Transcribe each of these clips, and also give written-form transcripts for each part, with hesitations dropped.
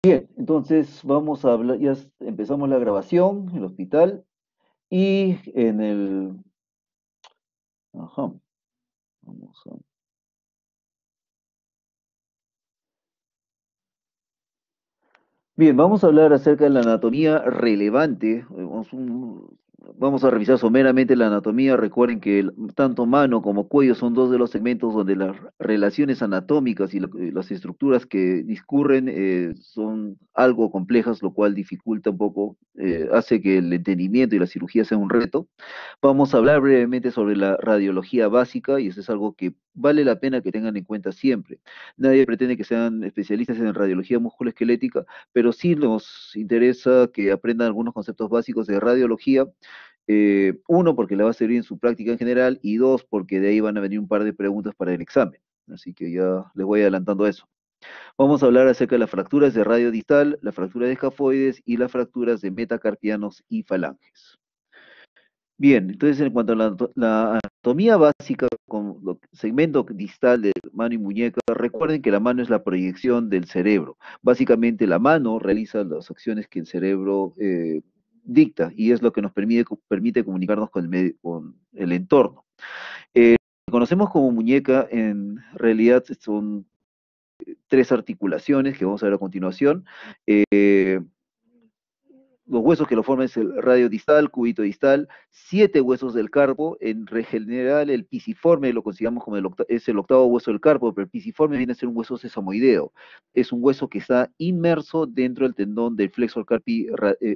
Bien, entonces vamos a hablar, empezamos la grabación en el hospital y en el... Ajá, vamos a... Bien, vamos a hablar acerca de la anatomía relevante. Vamos a revisar someramente la anatomía. Recuerden que tanto mano como cuello son dos de los segmentos donde las relaciones anatómicas y las estructuras que discurren son algo complejas, lo cual dificulta un poco, hace que el entendimiento y la cirugía sea un reto. Vamos a hablar brevemente sobre la radiología básica y eso es algo que vale la pena que tengan en cuenta siempre. Nadie pretende que sean especialistas en radiología musculoesquelética, pero sí nos interesa que aprendan algunos conceptos básicos de radiología. Uno, porque le va a servir en su práctica en general, y dos, porque de ahí van a venir un par de preguntas para el examen. Así que ya les voy adelantando eso. Vamos a hablar acerca de las fracturas de radio distal, la fractura de escafoides y las fracturas de metacarpianos y falanges. Bien, entonces en cuanto a la anatomía básica con segmento distal de mano y muñeca, recuerden que la mano es la proyección del cerebro. Básicamente la mano realiza las acciones que el cerebro dicta y es lo que nos permite comunicarnos con con el entorno. Conocemos como muñeca, en realidad son tres articulaciones que vamos a ver a continuación. Eh, los huesos que lo forman es el radio distal, cúbito distal, siete huesos del carpo. En general, el pisiforme lo consideramos como es el octavo hueso del carpo, pero el pisiforme viene a ser un hueso sesamoideo. Es un hueso que está inmerso dentro del tendón del flexor carpi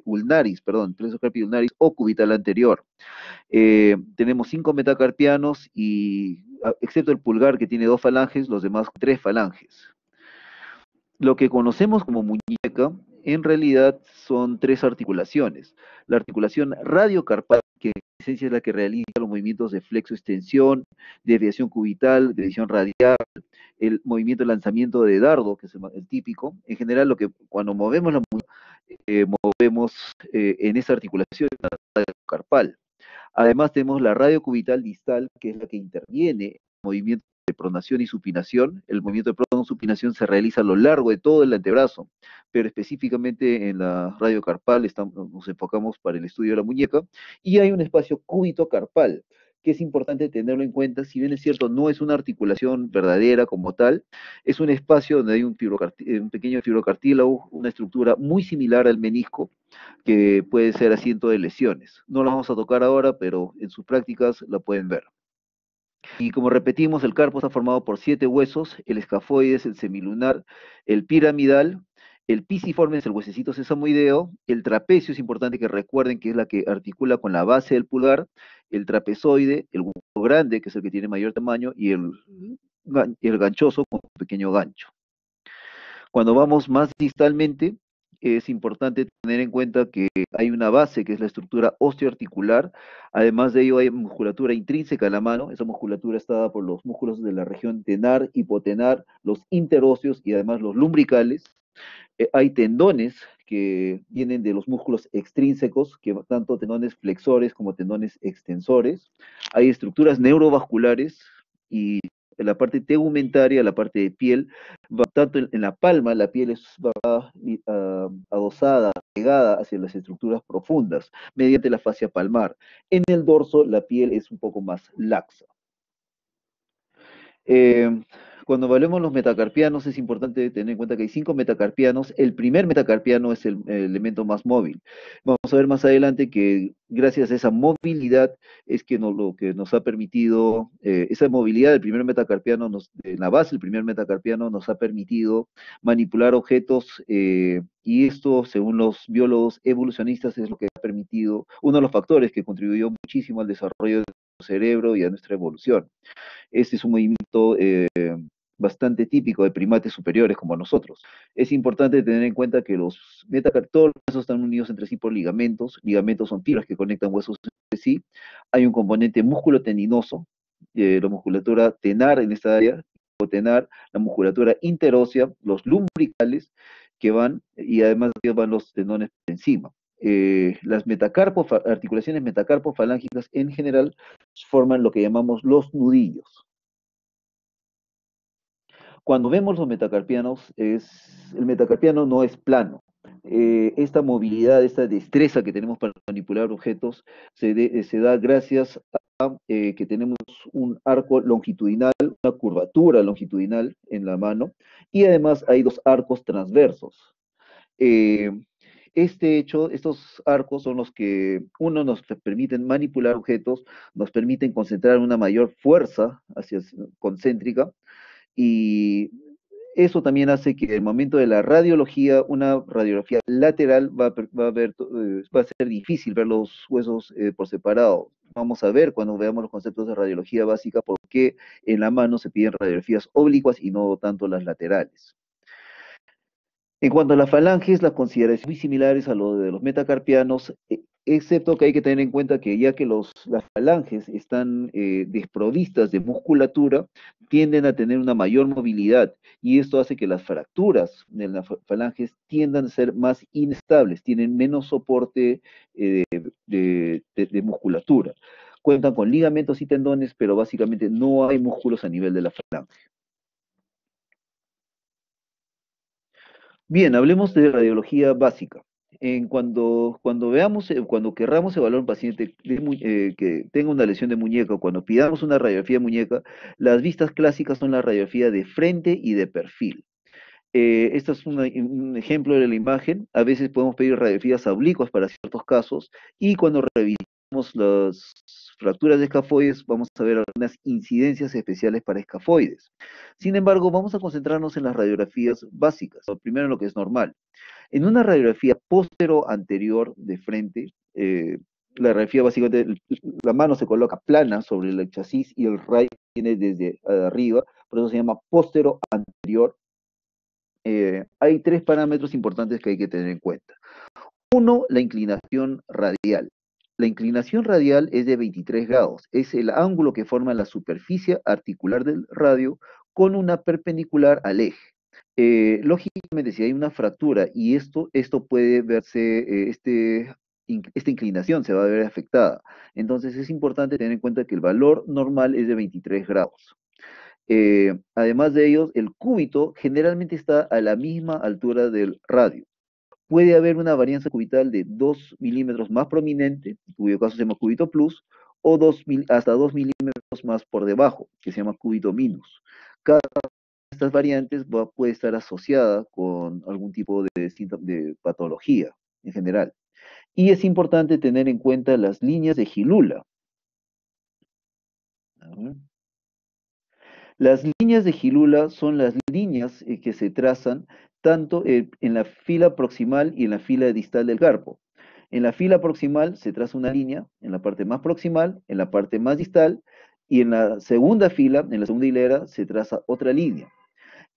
ulnaris, perdón, flexor carpi ulnaris o cubital anterior. Tenemos cinco metacarpianos y, excepto el pulgar que tiene dos falanges, los demás tres falanges. Lo que conocemos como muñeca, en realidad son tres articulaciones. La articulación radiocarpal, que en esencia es la que realiza los movimientos de flexo-extensión, desviación cubital, desviación radial, el movimiento de lanzamiento de dardo, que es el típico. En general, lo que cuando movemos la muñeca, movemos en esa articulación la radiocarpal. Además tenemos la radiocubital distal, que es la que interviene en el movimiento de pronación y supinación. El movimiento de pronación-supinación se realiza a lo largo de todo el antebrazo, pero específicamente en la radiocarpal nos enfocamos para el estudio de la muñeca. Y hay un espacio cúbito-carpal, que es importante tenerlo en cuenta. Si bien es cierto, no es una articulación verdadera como tal, es un espacio donde hay un pequeño fibrocartílago, una estructura muy similar al menisco, que puede ser asiento de lesiones. No la vamos a tocar ahora, pero en sus prácticas la pueden ver. Y como repetimos, el carpo está formado por siete huesos: el escafoides, el semilunar, el piramidal, el pisiforme es el huesecito sesamoideo, el trapecio es importante que recuerden que es la que articula con la base del pulgar, el trapezoide, el hueso grande, que es el que tiene mayor tamaño, y el ganchoso con un pequeño gancho. Cuando vamos más distalmente, es importante tener en cuenta que hay una base que es la estructura osteoarticular. Además de ello, hay musculatura intrínseca a la mano. Esa musculatura está dada por los músculos de la región tenar, hipotenar, los interóseos y además los lumbricales. Hay tendones que vienen de los músculos extrínsecos, que tanto tendones flexores como tendones extensores. Hay estructuras neurovasculares y en la parte tegumentaria, la parte de piel, va tanto en la palma, la piel va adosada, pegada hacia las estructuras profundas, mediante la fascia palmar. En el dorso, la piel es un poco más laxa. Eh, Cuando evaluemos los metacarpianos, es importante tener en cuenta que hay cinco metacarpianos. El primer metacarpiano es el elemento más móvil. Vamos a ver más adelante que gracias a esa movilidad es que lo que nos ha permitido, esa movilidad del primer metacarpiano, en la base del primer metacarpiano, nos ha permitido manipular objetos, y esto, según los biólogos evolucionistas, es lo que ha permitido, uno de los factores que contribuyó muchísimo al desarrollo de nuestro cerebro y a nuestra evolución. Este es un movimiento bastante típico de primates superiores como nosotros. Es importante tener en cuenta que todos los huesos están unidos entre sí por ligamentos. Ligamentos son fibras que conectan huesos entre sí. Hay un componente músculo tendinoso, la musculatura tenar en esta área, tenar, la musculatura interósea, los lumbricales que van, y además de ellos van los tendones por encima. Las articulaciones metacarpofalángicas en general forman lo que llamamos los nudillos. Cuando vemos los metacarpianos, el metacarpiano no es plano. Esta movilidad, esta destreza que tenemos para manipular objetos se da gracias a que tenemos un arco longitudinal, una curvatura longitudinal en la mano, y además hay dos arcos transversos. Eh, este hecho, estos arcos son los que, uno, nos permiten manipular objetos, nos permiten concentrar una mayor fuerza concéntrica, y eso también hace que en el momento de la radiología, una radiografía lateral va a ser difícil ver los huesos por separado. Vamos a ver cuando veamos los conceptos de radiología básica por qué en la mano se piden radiografías oblicuas y no tanto las laterales. En cuanto a las falanges, las consideraciones muy similares a lo de los metacarpianos, excepto que hay que tener en cuenta que ya que las falanges están desprovistas de musculatura, tienden a tener una mayor movilidad y esto hace que las fracturas de las falanges tiendan a ser más inestables, tienen menos soporte de musculatura. Cuentan con ligamentos y tendones, pero básicamente no hay músculos a nivel de la falange. Bien, hablemos de radiología básica. Cuando querramos evaluar a un paciente que tenga una lesión de muñeca, o cuando pidamos una radiografía de muñeca, las vistas clásicas son la radiografía de frente y de perfil. Este es un ejemplo de la imagen. A veces podemos pedir radiografías oblicuas para ciertos casos, y cuando revisamos las fracturas de escafoides, vamos a ver algunas incidencias especiales para escafoides. Sin embargo, vamos a concentrarnos en las radiografías básicas, o primero lo que es normal. En una radiografía póstero-anterior de frente, la radiografía básicamente, la mano se coloca plana sobre el chasis y el rayo viene desde arriba, por eso se llama póstero-anterior. Hay tres parámetros importantes que hay que tener en cuenta. Uno, la inclinación radial. La inclinación radial es de 23 grados. Es el ángulo que forma la superficie articular del radio con una perpendicular al eje. Lógicamente, si hay una fractura y esto puede verse, esta inclinación se va a ver afectada. Entonces es importante tener en cuenta que el valor normal es de 23 grados. Además de ello, el cúbito generalmente está a la misma altura del radio. Puede haber una varianza cubital de 2 milímetros más prominente, en cuyo caso se llama cúbito plus, o hasta 2 milímetros más por debajo, que se llama cúbito minus. Cada una de estas variantes puede estar asociada con algún tipo de patología en general. Y es importante tener en cuenta las líneas de Gilula. A ver. Las líneas de Gilula son las líneas que se trazan tanto en la fila proximal y en la fila distal del carpo. En la fila proximal se traza una línea, en la parte más proximal, en la parte más distal, y en la segunda fila, en la segunda hilera, se traza otra línea.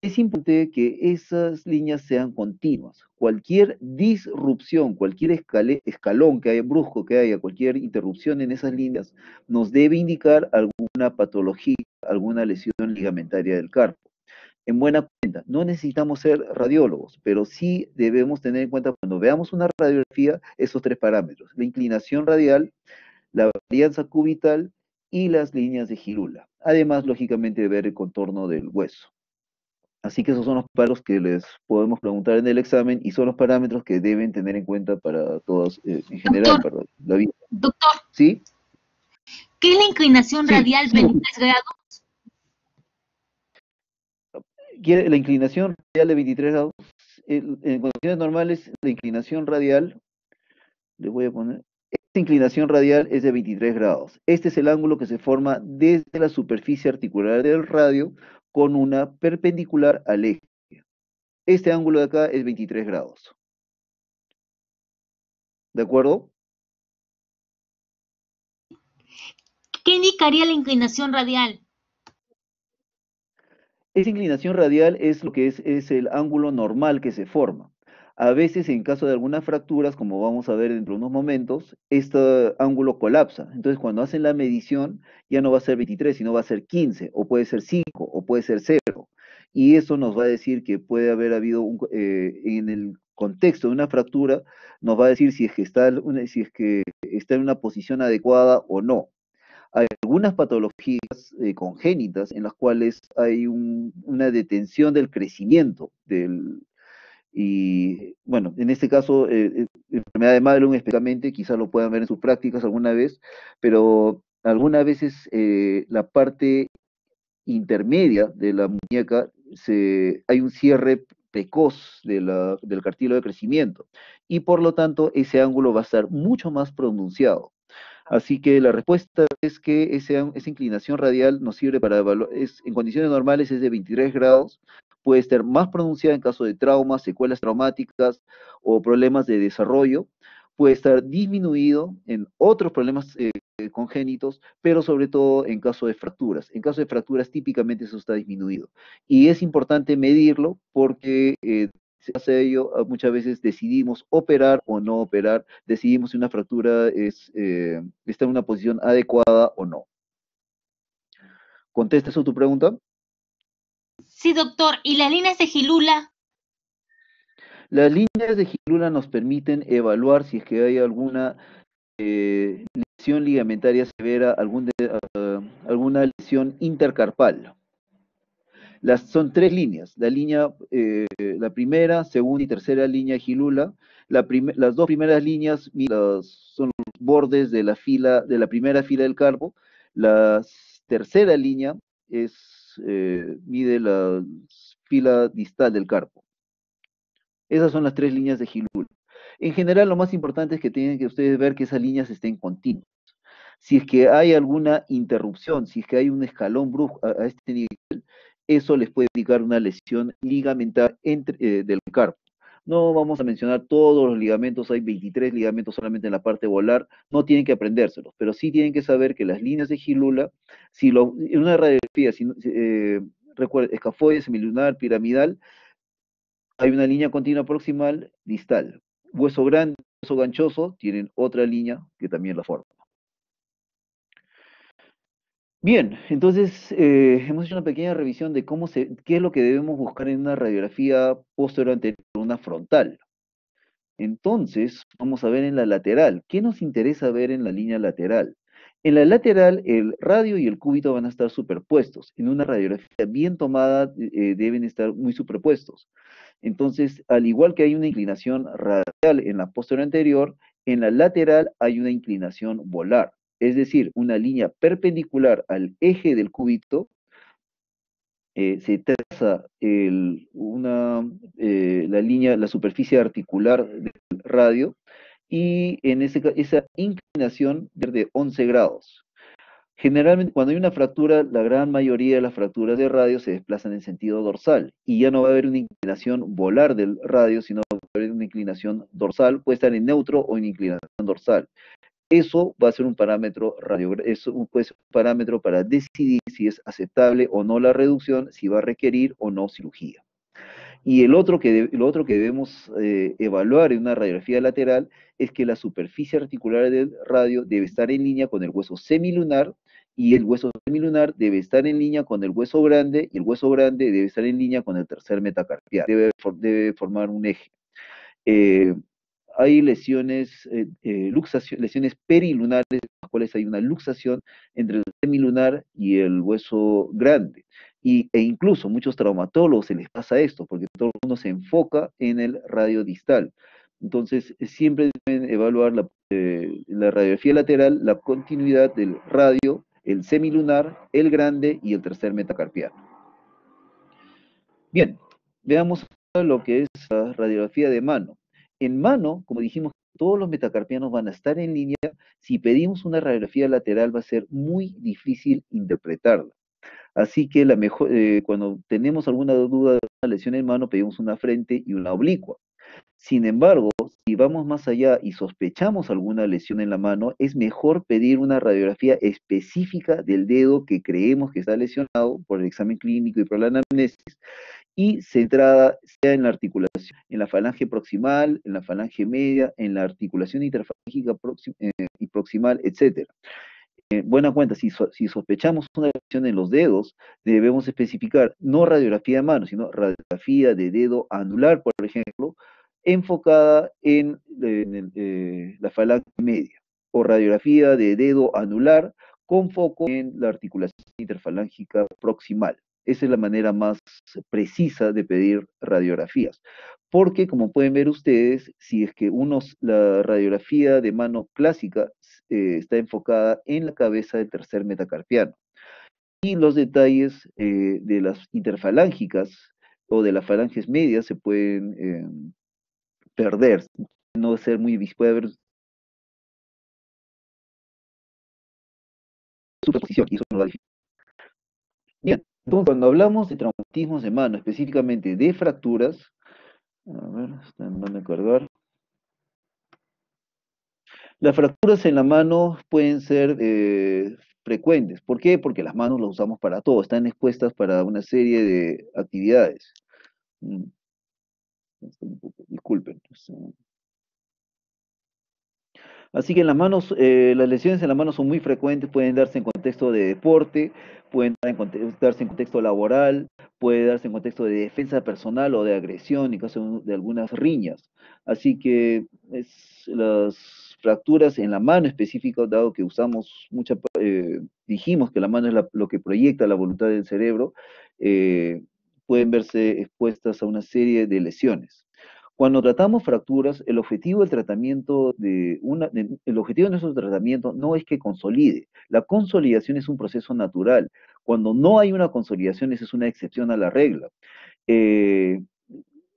Es importante que esas líneas sean continuas. Cualquier disrupción, cualquier escalón que haya, brusco que haya, cualquier interrupción en esas líneas, nos debe indicar alguna patología, alguna lesión ligamentaria del carpo. En buena cuenta, no necesitamos ser radiólogos, pero sí debemos tener en cuenta cuando veamos una radiografía esos tres parámetros: la inclinación radial, la varianza cubital y las líneas de Gilula. Además, lógicamente, de ver el contorno del hueso. Así que esos son los parámetros que les podemos preguntar en el examen y son los parámetros que deben tener en cuenta para todos, en general, Doctor, para la vida. doctor, ¿Sí? ¿qué es la inclinación Sí. radial 23 grados? La inclinación radial de 23 grados, en condiciones normales, la inclinación radial, le voy a poner, esta inclinación radial es de 23 grados. Este es el ángulo que se forma desde la superficie articular del radio con una perpendicular al eje. Este ángulo de acá es 23 grados. ¿De acuerdo? ¿Qué indicaría la inclinación radial? Esa inclinación radial es lo que es el ángulo normal que se forma. A veces, en caso de algunas fracturas, como vamos a ver dentro de unos momentos, este ángulo colapsa. Entonces, cuando hacen la medición, ya no va a ser 23, sino va a ser 15, o puede ser 5, o puede ser 0. Y eso nos va a decir que puede haber habido, en el contexto de una fractura nos va a decir si es que está en una posición adecuada o no. Hay algunas patologías congénitas en las cuales hay una detención del crecimiento y bueno, en este caso, enfermedad de Madelung específicamente, quizás lo puedan ver en sus prácticas alguna vez, pero algunas veces la parte intermedia de la muñeca hay un cierre precoz del cartílago de crecimiento y por lo tanto ese ángulo va a estar mucho más pronunciado. Así que la respuesta es que esa inclinación radial nos sirve para evaluar, en condiciones normales es de 23 grados, puede estar más pronunciada en caso de traumas, secuelas traumáticas o problemas de desarrollo, puede estar disminuido en otros problemas congénitos, pero sobre todo en caso de fracturas. En caso de fracturas típicamente eso está disminuido. Y es importante medirlo porque se hace ello, muchas veces decidimos operar o no operar, decidimos si una fractura está en una posición adecuada o no. ¿Contesta eso tu pregunta? Sí, doctor. ¿Y las líneas de Gilula? Las líneas de Gilula nos permiten evaluar si es que hay alguna lesión ligamentaria severa, alguna lesión intercarpal. Son tres líneas, la primera, segunda y tercera línea de Gilula. Las dos primeras líneas son los bordes de la primera fila del carpo. La tercera línea mide la fila distal del carpo. Esas son las tres líneas de Gilula. En general, lo más importante es que tienen que ustedes ver que esas líneas estén continuas. Si es que hay alguna interrupción, si es que hay un escalón brusco a este nivel, eso les puede indicar una lesión ligamentar del carpo. No vamos a mencionar todos los ligamentos, hay 23 ligamentos solamente en la parte volar, no tienen que aprendérselos, pero sí tienen que saber que las líneas de Gilula, en una radiografía, recuerden, escafoide, semilunar, piramidal, hay una línea continua proximal distal. Hueso grande, hueso ganchoso, tienen otra línea que también la forma. Bien, entonces hemos hecho una pequeña revisión de qué es lo que debemos buscar en una radiografía posterior anterior, una frontal. Entonces, vamos a ver en la lateral. ¿Qué nos interesa ver en la línea lateral? En la lateral, el radio y el cúbito van a estar superpuestos. En una radiografía bien tomada, deben estar muy superpuestos. Entonces, al igual que hay una inclinación radial en la posterior anterior, en la lateral hay una inclinación volar. Es decir, una línea perpendicular al eje del cúbito, se traza la superficie articular del radio, y esa inclinación es de 11 grados. Generalmente, cuando hay una fractura, la gran mayoría de las fracturas de radio se desplazan en sentido dorsal, y ya no va a haber una inclinación volar del radio, sino va a haber una inclinación dorsal, puede estar en neutro o en inclinación dorsal. Eso va a ser un parámetro puede ser un parámetro para decidir si es aceptable o no la reducción, si va a requerir o no cirugía. Y lo otro que debemos evaluar en una radiografía lateral es que la superficie articular del radio debe estar en línea con el hueso semilunar, y el hueso semilunar debe estar en línea con el hueso grande, y el hueso grande debe estar en línea con el tercer metacarpiano. Debe formar un eje. Hay lesiones perilunares, en las cuales hay una luxación entre el semilunar y el hueso grande. E incluso muchos traumatólogos se les pasa esto, porque todo el mundo se enfoca en el radio distal. Entonces, siempre deben evaluar la radiografía lateral, la continuidad del radio, el semilunar, el grande y el tercer metacarpiano. Bien, veamos lo que es la radiografía de mano. En mano, como dijimos, todos los metacarpianos van a estar en línea. Si pedimos una radiografía lateral va a ser muy difícil interpretarla. Así que cuando tenemos alguna duda de una lesión en mano, pedimos una frente y una oblicua. Sin embargo, si vamos más allá y sospechamos alguna lesión en la mano, es mejor pedir una radiografía específica del dedo que creemos que está lesionado por el examen clínico y por la anamnesis, y centrada sea en la articulación, en la falange proximal, en la falange media, en la articulación interfalángica y proximal, etc. Buena cuenta, si sospechamos una lesión en los dedos, debemos especificar no radiografía de mano, sino radiografía de dedo anular, por ejemplo, enfocada en, la falange media, o radiografía de dedo anular con foco en la articulación interfalángica proximal. Esa es la manera más precisa de pedir radiografías. Porque, como pueden ver ustedes, si es que la radiografía de mano clásica está enfocada en la cabeza del tercer metacarpiano. Y los detalles de las interfalángicas o de las falanges medias se pueden perder, no ser muy visible, puede haber superposición y eso no lo da. Bien, entonces cuando hablamos de traumatismos de mano, específicamente de fracturas, a ver, están dando a cargar. Las fracturas en la mano pueden ser frecuentes. ¿Por qué? Porque las manos las usamos para todo, están expuestas para una serie de actividades. Mm, Disculpen. Así que en las manos, las lesiones en la mano son muy frecuentes, pueden darse en contexto de deporte, pueden darse en contexto laboral, puede darse en contexto de defensa personal o de agresión, en caso de algunas riñas. Así que las fracturas en la mano específica, dado que usamos dijimos que la mano es lo que proyecta la voluntad del cerebro, pueden verse expuestas a una serie de lesiones. Cuando tratamos fracturas, el objetivo de nuestro tratamiento no es que consolide. La consolidación es un proceso natural. Cuando no hay una consolidación, esa es una excepción a la regla. Eh,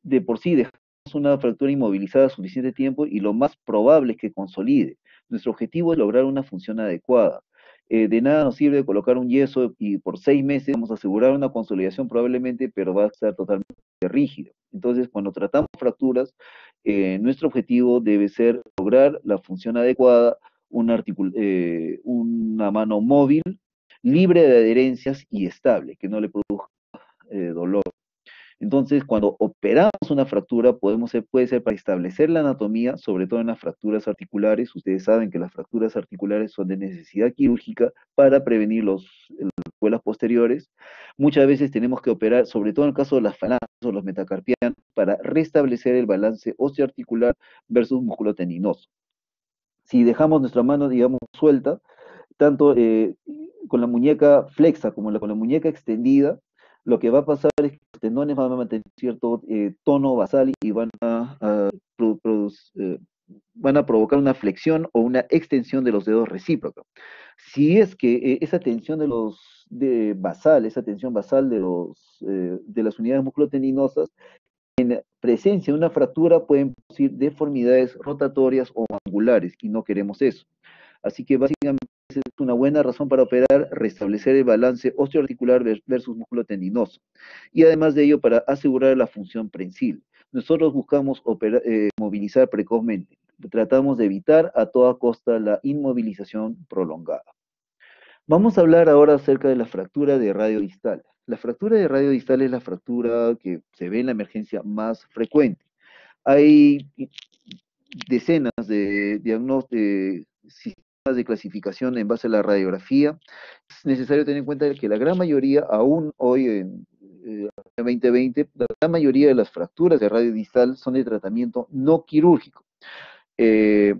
de por sí dejamos una fractura inmovilizada suficiente tiempo y lo más probable es que consolide. Nuestro objetivo es lograr una función adecuada. De nada nos sirve colocar un yeso y por 6 meses vamos a asegurar una consolidación probablemente, pero va a estar totalmente rígido. Entonces, cuando tratamos fracturas, nuestro objetivo debe ser lograr la función adecuada, una mano móvil, libre de adherencias y estable, que no le produzca dolor. Entonces, cuando operamos una fractura, puede ser para establecer la anatomía, sobre todo en las fracturas articulares. Ustedes saben que las fracturas articulares son de necesidad quirúrgica para prevenir las secuelas posteriores. Muchas veces tenemos que operar, sobre todo en el caso de las falanges o los metacarpianos, para restablecer el balance osteoarticular versus músculo tendinoso. Si dejamos nuestra mano, digamos, suelta, tanto con la muñeca flexa como con la muñeca extendida, lo que va a pasar es que los tendones van a mantener cierto tono basal y van a provocar una flexión o una extensión de los dedos recíproca. Si es que esa tensión esa tensión basal de las unidades musculotendinosas, en presencia de una fractura pueden producir deformidades rotatorias o angulares y no queremos eso. Así que básicamente es una buena razón para operar, restablecer el balance osteoarticular versus músculo tendinoso. Y además de ello, para asegurar la función prensil. Nosotros buscamos movilizar precozmente. Tratamos de evitar a toda costa la inmovilización prolongada. Vamos a hablar ahora acerca de la fractura de radio distal. La fractura de radio distal es la fractura que se ve en la emergencia más frecuente. Hay decenas de sistemas de clasificación en base a la radiografía. Es necesario tener en cuenta que la gran mayoría, aún hoy en 2020, la gran mayoría de las fracturas de radio distal son de tratamiento no quirúrgico. Eh,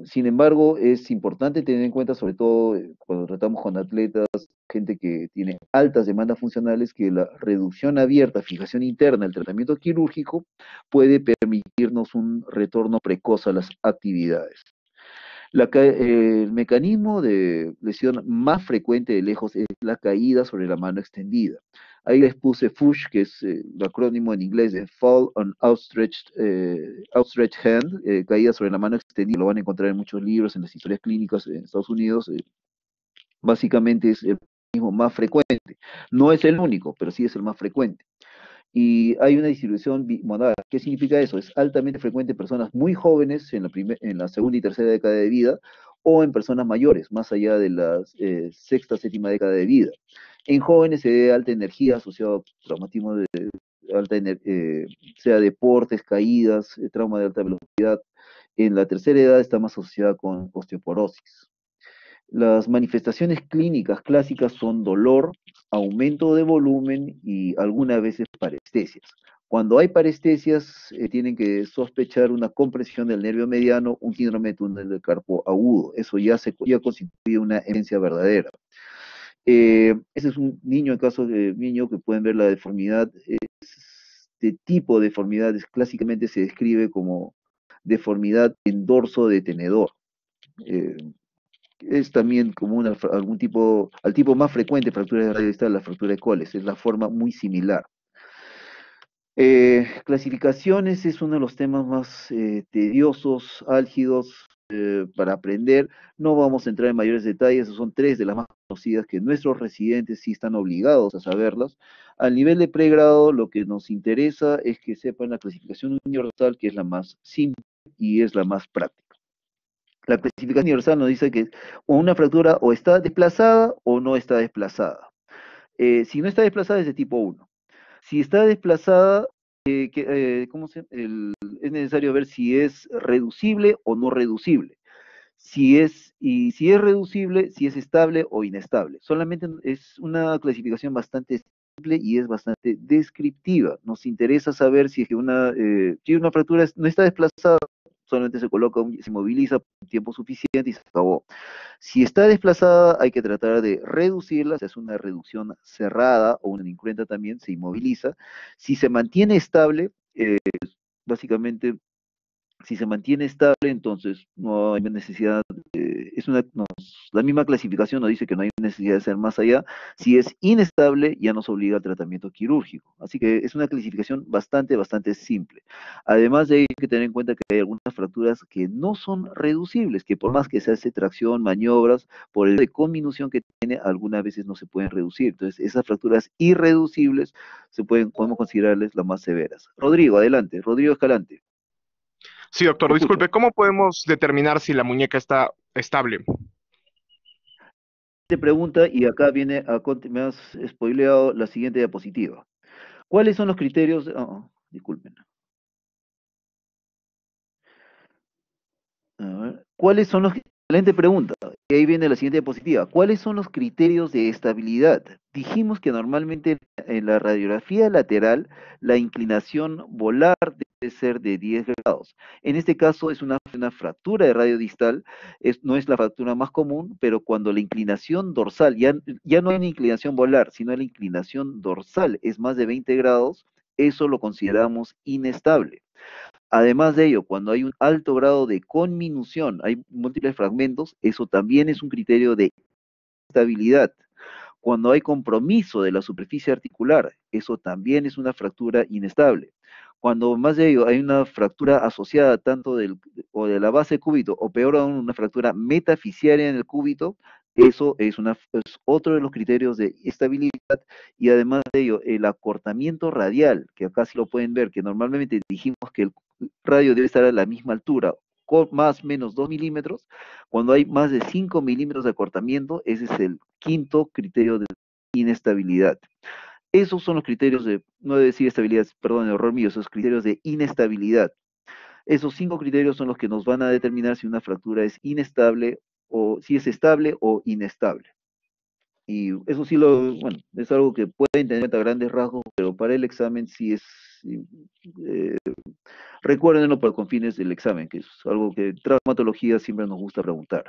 Sin embargo, es importante tener en cuenta, sobre todo cuando tratamos con atletas, gente que tiene altas demandas funcionales, que la reducción abierta, fijación interna, el tratamiento quirúrgico puede permitirnos un retorno precoz a las actividades. El mecanismo de lesión más frecuente de lejos es la caída sobre la mano extendida. Ahí les puse FUSH, que es el acrónimo en inglés de Fall on Outstretched Hand, caída sobre la mano extendida. Lo van a encontrar en muchos libros, en las historias clínicas en Estados Unidos. Básicamente es el mecanismo más frecuente. No es el único, pero sí es el más frecuente. Y hay una distribución bimodal. ¿Qué significa eso? Es altamente frecuente en personas muy jóvenes en la segunda y tercera década de vida o en personas mayores, más allá de la sexta, séptima década de vida. En jóvenes se ve alta energía asociado a traumatismo sea deportes, caídas, trauma de alta velocidad. En la tercera edad está más asociada con osteoporosis. Las manifestaciones clínicas clásicas son dolor, aumento de volumen y algunas veces parestesias. Cuando hay parestesias, tienen que sospechar una compresión del nervio mediano, un síndrome de túnel del carpo agudo. Eso ya constituye una evidencia verdadera. Ese es un niño, en caso de niño, que pueden ver la deformidad. Este tipo de deformidades clásicamente se describe como deformidad en dorso de tenedor. Eh, es también como algún tipo, al tipo más frecuente de fractura de radio distal, la fractura de Coles, es la forma muy similar. Clasificaciones es uno de los temas más tediosos, álgidos para aprender. No vamos a entrar en mayores detalles, son tres de las más conocidas que nuestros residentes sí están obligados a saberlas. Al nivel de pregrado, lo que nos interesa es que sepan la clasificación universal, que es la más simple y es la más práctica. La clasificación universal nos dice que una fractura o está desplazada o no está desplazada. Si no está desplazada es de tipo 1. Si está desplazada, es necesario ver si es reducible o no reducible. Si es reducible, si es estable o inestable. Solamente es una clasificación bastante simple y es bastante descriptiva. Nos interesa saber si es que si una fractura no está desplazada, solamente se coloca, se moviliza por un tiempo suficiente y se acabó. Si está desplazada, hay que tratar de reducirla, se hace una reducción cerrada o una incruenta también, se inmoviliza. Si se mantiene estable, básicamente, si se mantiene estable, entonces no hay necesidad, la misma clasificación nos dice que no hay necesidad de hacer más allá. Si es inestable, ya nos obliga al tratamiento quirúrgico. Así que es una clasificación bastante simple. Además de ello, hay que tener en cuenta que hay algunas fracturas que no son reducibles, que por más que se hace tracción, maniobras, por el de conminución que tiene, algunas veces no se pueden reducir. Entonces, esas fracturas irreducibles podemos considerarles las más severas. Rodrigo, adelante. Rodrigo Escalante. Sí, doctor, Te escucho. disculpe, ¿cómo podemos determinar si la muñeca está estable? Te pregunta, y acá me has spoileado la siguiente diapositiva. ¿Cuáles son los criterios? Disculpen. A ver, ¿cuáles son los... Excelente pregunta. Y ahí viene la siguiente diapositiva. ¿Cuáles son los criterios de estabilidad? Dijimos que normalmente en la radiografía lateral la inclinación volar debe ser de 10 grados. En este caso es una fractura de radio distal, no es la fractura más común, pero cuando la inclinación dorsal, ya no hay una inclinación volar, sino la inclinación dorsal es más de 20 grados, eso lo consideramos inestable. Además de ello, cuando hay un alto grado de conminución, hay múltiples fragmentos, eso también es un criterio de estabilidad. Cuando hay compromiso de la superficie articular, eso también es una fractura inestable. Cuando más de ello hay una fractura asociada tanto o de la base del cúbito, o peor aún, una fractura metafisiaria en el cúbito, eso es otro de los criterios de estabilidad. Y además de ello, el acortamiento radial, que acá sí lo pueden ver, que normalmente dijimos que el radio debe estar a la misma altura, con más o menos 2 milímetros. Cuando hay más de 5 milímetros de acortamiento, ese es el quinto criterio de inestabilidad. Esos son los criterios no de decir estabilidad, perdón, error mío, esos criterios de inestabilidad. Esos 5 criterios son los que nos van a determinar si una fractura es inestable o si es estable o inestable. Y eso sí bueno, es algo que pueden tener en cuenta a grandes rasgos, pero para el examen sí es, eh, recuérdenlo para con fines del examen, que es algo que en traumatología siempre nos gusta preguntar.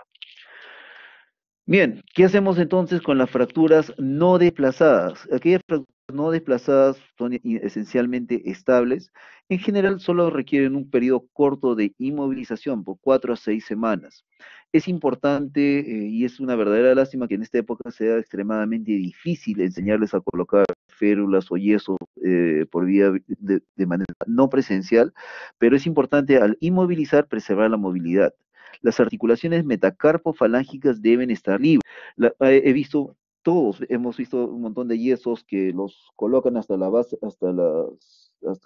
Bien, ¿qué hacemos entonces con las fracturas no desplazadas? Aquellas fracturas no desplazadas son esencialmente estables. En general solo requieren un periodo corto de inmovilización por 4 a 6 semanas. Es importante y es una verdadera lástima que en esta época sea extremadamente difícil enseñarles a colocar férulas o yeso por vía de manera no presencial, pero es importante al inmovilizar preservar la movilidad. Las articulaciones metacarpofalángicas deben estar libres. Todos hemos visto un montón de yesos que los colocan hasta la base,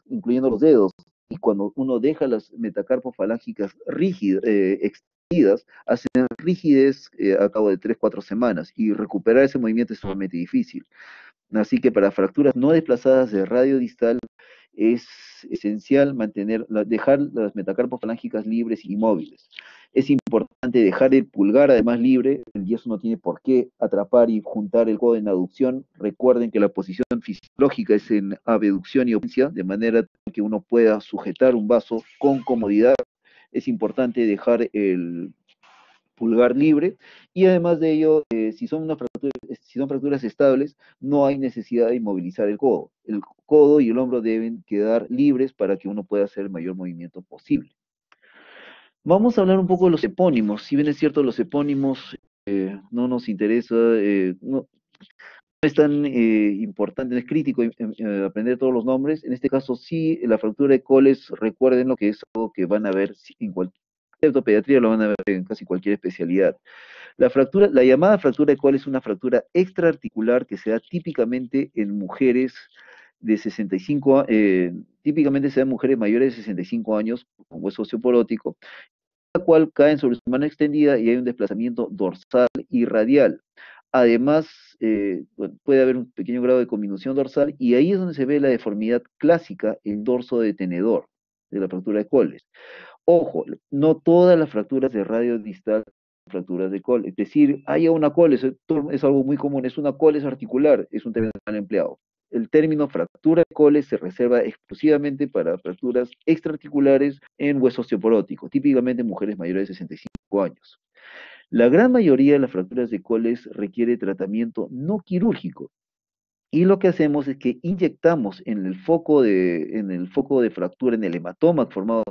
incluyendo los dedos, y cuando uno deja las metacarpofalángicas rígidas, extendidas, hacen rigidez a cabo de 3, 4 semanas, y recuperar ese movimiento es sumamente difícil. Así que para fracturas no desplazadas de radio distal, es esencial dejar las metacarpos falángicas libres y móviles. Es importante dejar el pulgar además libre, el yeso no tiene por qué atrapar y juntar el codo en aducción. Recuerden que la posición fisiológica es en abducción y opuencia, de manera que uno pueda sujetar un vaso con comodidad. Es importante dejar el pulgar libre, y además de ello, si son fracturas estables, no hay necesidad de inmovilizar el codo. El codo y el hombro deben quedar libres para que uno pueda hacer el mayor movimiento posible. Vamos a hablar un poco de los epónimos. Si bien es cierto, los epónimos no nos interesa, no es tan importante, no es crítico aprender todos los nombres. En este caso sí, la fractura de Coles, recuerden lo que es algo que van a ver en cualquier ortopediatría, lo van a ver en casi cualquier especialidad. La llamada fractura de Cole es una fractura extraarticular que se da típicamente en mujeres de 65, típicamente se da en mujeres mayores de 65 años con hueso osteoporótico, la cual caen sobre su mano extendida y hay un desplazamiento dorsal y radial. Además, bueno, puede haber un pequeño grado de conminución dorsal y ahí es donde se ve la deformidad clásica, el dorso de tenedor de la fractura de Coles. Ojo, no todas las fracturas de radio distal son fracturas de Coles. Es decir, hay una Coles, es algo muy común, es una Coles articular, es un término mal empleado. El término fractura de Coles se reserva exclusivamente para fracturas extraarticulares en hueso osteoporótico, típicamente en mujeres mayores de 65 años. La gran mayoría de las fracturas de Coles requiere tratamiento no quirúrgico, y lo que hacemos es que inyectamos en el foco de fractura, en el hematoma formado,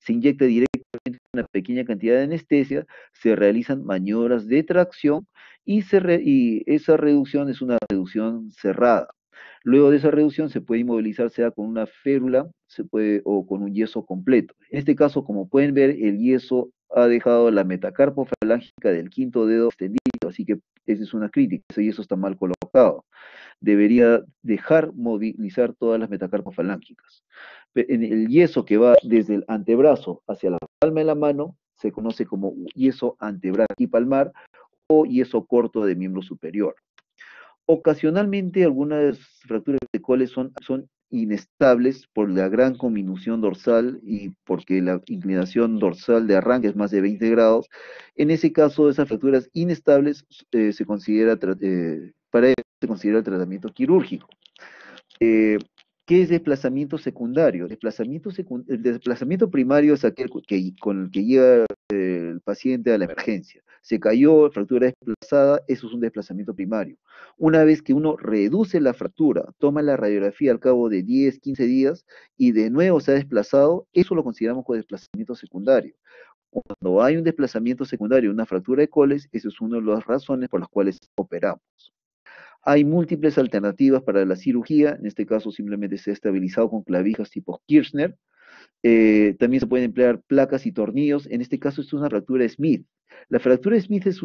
se inyecta directamente una pequeña cantidad de anestesia, se realizan maniobras de tracción y esa reducción es una reducción cerrada. Luego de esa reducción se puede inmovilizar sea con una férula o con un yeso completo. En este caso, como pueden ver, el yeso ha dejado la metacarpo falángica del quinto dedo extendido, así que esa es una crítica, ese yeso está mal colocado. Debería dejar movilizar todas las metacarpas falángicas. En el yeso que va desde el antebrazo hacia la palma de la mano se conoce como yeso antebraquipalmar o yeso corto de miembro superior. Ocasionalmente algunas fracturas de Coles son inestables por la gran conminución dorsal y porque la inclinación dorsal de arranque es más de 20 grados. En ese caso, esas fracturas inestables para ello se considera el tratamiento quirúrgico. ¿Qué es desplazamiento secundario? El desplazamiento primario es aquel con el que llega el paciente a la emergencia. Se cayó, fractura desplazada, eso es un desplazamiento primario. Una vez que uno reduce la fractura, toma la radiografía al cabo de 10, 15 días y de nuevo se ha desplazado, eso lo consideramos como desplazamiento secundario. Cuando hay un desplazamiento secundario, una fractura de Coles, eso es una de las razones por las cuales operamos. Hay múltiples alternativas para la cirugía, en este caso simplemente se ha estabilizado con clavijas tipo Kirchner. También se pueden emplear placas y tornillos, en este caso es una fractura Smith. La fractura Smith es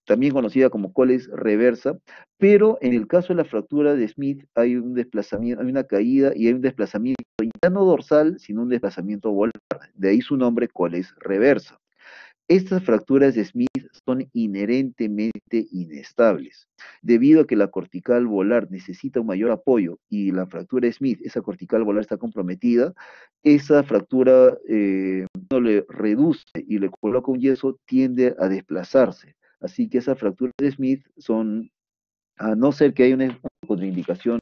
también conocida como Coles reversa, pero en el caso de la fractura de Smith hay un desplazamiento, hay una caída y hay un desplazamiento ya no dorsal, sino un desplazamiento volar, de ahí su nombre Coles reversa. Estas fracturas de Smith son inherentemente inestables. Debido a que la cortical volar necesita un mayor apoyo y la fractura de Smith, esa cortical volar está comprometida, esa fractura no le reduce y le coloca un yeso, tiende a desplazarse. Así que esas fracturas de Smith son, a no ser que haya una contraindicación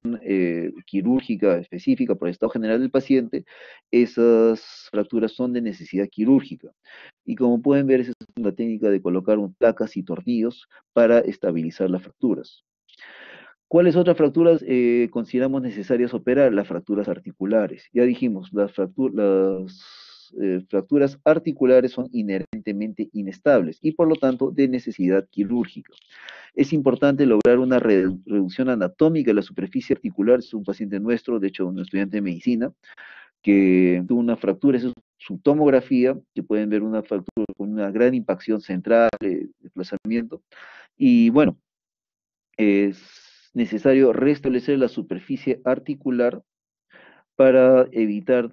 quirúrgica específica por el estado general del paciente, esas fracturas son de necesidad quirúrgica. Y como pueden ver, esa es la técnica de colocar placas y tornillos para estabilizar las fracturas. ¿Cuáles otras fracturas consideramos necesarias operar? Las fracturas articulares. Ya dijimos, las fracturas articulares son inherentemente inestables y por lo tanto de necesidad quirúrgica. Es importante lograr una reducción anatómica de la superficie articular. Es un paciente nuestro, de hecho un estudiante de medicina, que tuvo una fractura, esa es su tomografía, que pueden ver una fractura con una gran impacción central, desplazamiento, y bueno, es necesario restablecer la superficie articular para evitar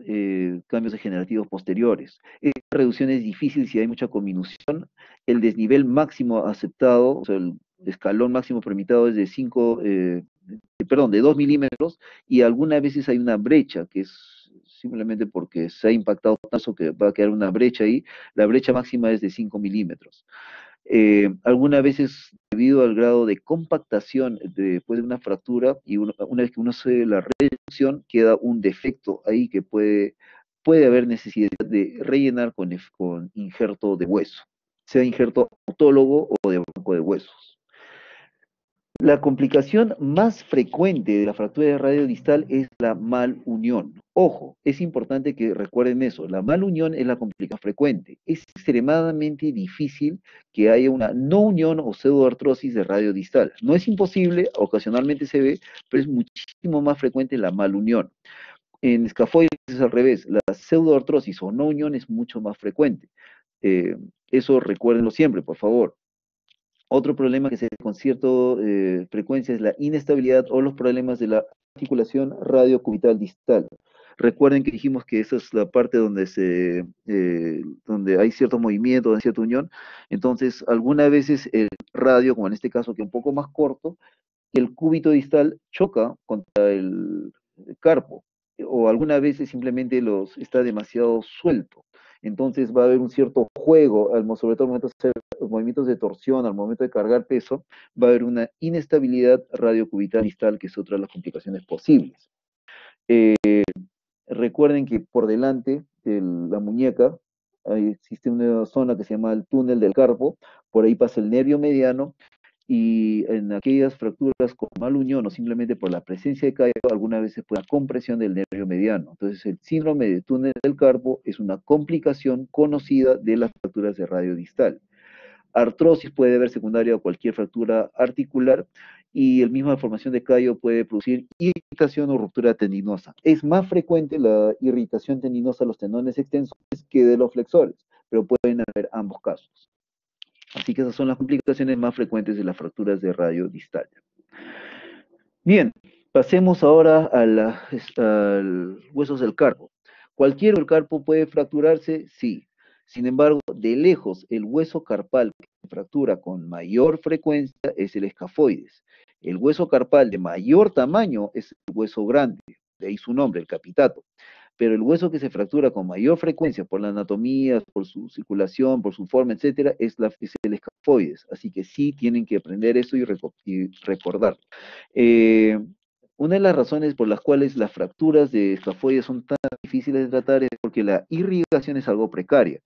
cambios degenerativos posteriores. Esta reducción es difícil si hay mucha conminución. El desnivel máximo aceptado, o sea, el escalón máximo permitido es de perdón, de 2 milímetros, y algunas veces hay una brecha, que es simplemente porque se ha impactado tanto que va a quedar una brecha ahí. La brecha máxima es de 5 milímetros. Algunas veces, debido al grado de compactación después de una fractura, y una vez que uno hace la reducción, queda un defecto ahí que puede haber necesidad de rellenar con injerto de hueso, sea injerto autólogo o de banco de huesos. La complicación más frecuente de la fractura de radio distal es la malunión. Ojo, es importante que recuerden eso. La malunión es la complicación frecuente. Es extremadamente difícil que haya una no unión o pseudoartrosis de radio distal. No es imposible, ocasionalmente se ve, pero es muchísimo más frecuente la malunión. En escafoides es al revés. La pseudoartrosis o no unión es mucho más frecuente. Eh, Eso recuérdenlo siempre, por favor. Otro problema que se ve con cierta frecuencia es la inestabilidad o los problemas de la articulación radiocubital distal. Recuerden que dijimos que esa es la parte donde hay cierto movimiento, cierta unión. Entonces, algunas veces el radio, como en este caso que es un poco más corto, el cúbito distal choca contra el carpo, o algunas veces simplemente está demasiado suelto. Entonces va a haber un cierto juego, sobre todo al momento de hacer movimientos de torsión, al momento de cargar peso, va a haber una inestabilidad radiocubital distal, que es otra de las complicaciones posibles. Recuerden que por delante de la muñeca existe una zona que se llama el túnel del carpo, por ahí pasa el nervio mediano, y en aquellas fracturas con mal unión o simplemente por la presencia de callo, algunas veces por la compresión del nervio mediano. Entonces, el síndrome de túnel del carpo es una complicación conocida de las fracturas de radio distal. Artrosis puede haber secundaria a cualquier fractura articular, y la misma formación de callo puede producir irritación o ruptura tendinosa. Es más frecuente la irritación tendinosa de los tendones extensores que de los flexores, pero pueden haber ambos casos. Así que esas son las complicaciones más frecuentes de las fracturas de radio distal. Bien, pasemos ahora al huesos del carpo. ¿Cualquier del carpo puede fracturarse? Sí. Sin embargo, de lejos, el hueso carpal que se fractura con mayor frecuencia es el escafoides. El hueso carpal de mayor tamaño es el hueso grande, de ahí su nombre, el capitato. Pero el hueso que se fractura con mayor frecuencia por la anatomía, por su circulación, por su forma, etcétera, es el escafoides. Así que sí tienen que aprender eso y recordar. Eh, una de las razones por las cuales las fracturas de escafoides son tan difíciles de tratar es porque la irrigación es algo precaria.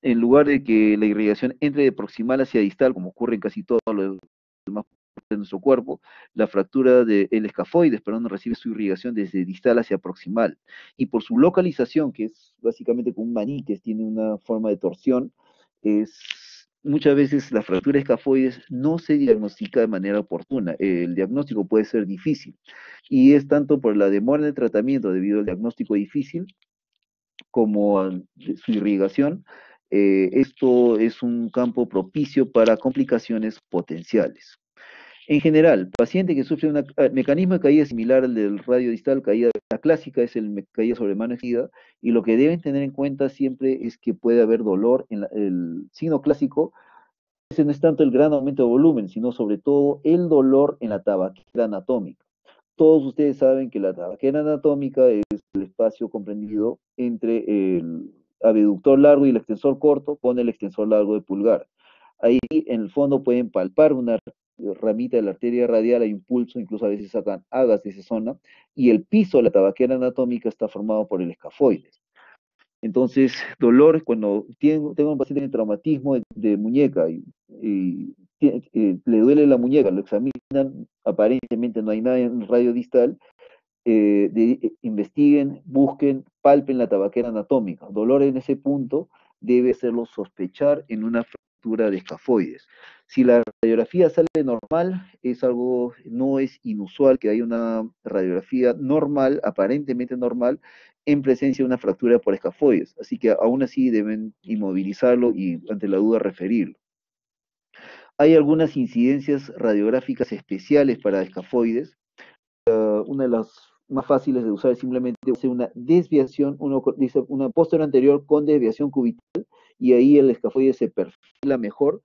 En lugar de que la irrigación entre de proximal hacia distal, como ocurre en casi todos los demás partes de nuestro cuerpo, la fractura del escafoides, perdón, recibe su irrigación desde distal hacia proximal. Y por su localización, que es básicamente como un maní, que tiene una forma de torsión, muchas veces la fractura escafoides no se diagnostica de manera oportuna. El diagnóstico puede ser difícil, y es tanto por la demora de tratamiento debido al diagnóstico difícil como a su irrigación. Esto es un campo propicio para complicaciones potenciales. En general, paciente que sufre un mecanismo de caída similar al del radio distal, la clásica es el caída sobre mano extendida, y lo que deben tener en cuenta siempre es que puede haber dolor. El signo clásico, ese no es tanto el gran aumento de volumen, sino sobre todo el dolor en la tabaquera anatómica. Todos ustedes saben que la tabaquera anatómica es el espacio comprendido entre el abductor largo y el extensor corto con el extensor largo de pulgar. Ahí en el fondo pueden palpar una ramita de la arteria radial, hay un pulso, incluso a veces sacan agas de esa zona, y el piso de la tabaquera anatómica está formado por el escafoides. Entonces, dolor, cuando tengo un paciente con traumatismo de muñeca y le duele la muñeca, lo examinan, aparentemente no hay nada en el radio distal, investiguen, busquen, palpen la tabaquera anatómica. Dolor en ese punto debe hacerlo sospechar en una fractura de escafoides. Si la radiografía sale normal, no es inusual que haya una radiografía normal, aparentemente normal, en presencia de una fractura por escafoides. Así que aún así deben inmovilizarlo y ante la duda referirlo. Hay algunas incidencias radiográficas especiales para escafoides. Una de las más fáciles de usar es simplemente hacer una desviación, uno dice una posterior anterior con desviación cubital, y ahí el escafoide se perfila mejor.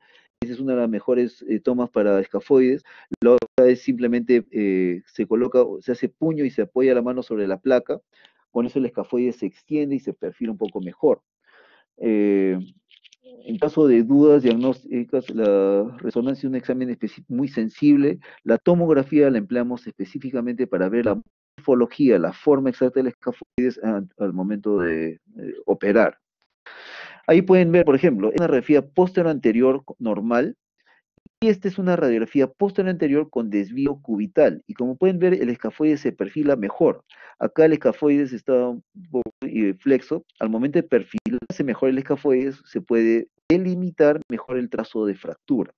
es una de las mejores tomas para escafoides. La otra es simplemente se coloca, se hace puño y se apoya la mano sobre la placa. Con eso el escafoide se extiende y se perfila un poco mejor. Eh, en caso de dudas diagnósticas, la resonancia es un examen muy sensible. La tomografía la empleamos específicamente para ver la morfología, la forma exacta del escafoides al momento de operar. Ahí pueden ver, por ejemplo, una radiografía póstero anterior normal y esta es una radiografía póstero anterior con desvío cubital. Y como pueden ver, el escafoide se perfila mejor. Acá el escafoide está un poco flexo. Al momento de perfilarse mejor el escafoide, se puede delimitar mejor el trazo de fractura.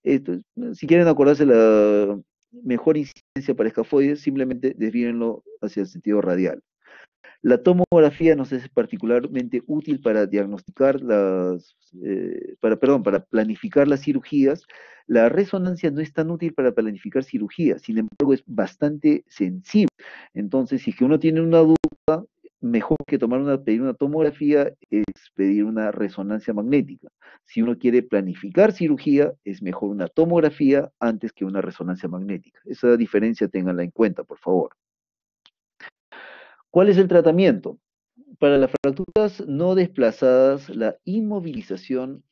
Esto, si quieren acordarse la mejor incidencia para escafoides, simplemente desvíenlo hacia el sentido radial. La tomografía nos es particularmente útil para diagnosticar para planificar las cirugías. La resonancia no es tan útil para planificar cirugías, sin embargo es bastante sensible. Entonces, si es que uno tiene una duda, mejor que pedir una tomografía es pedir una resonancia magnética. Si uno quiere planificar cirugía, es mejor una tomografía antes que una resonancia magnética. Esa diferencia ténganla en cuenta, por favor. ¿Cuál es el tratamiento? Para las fracturas no desplazadas, la inmovilización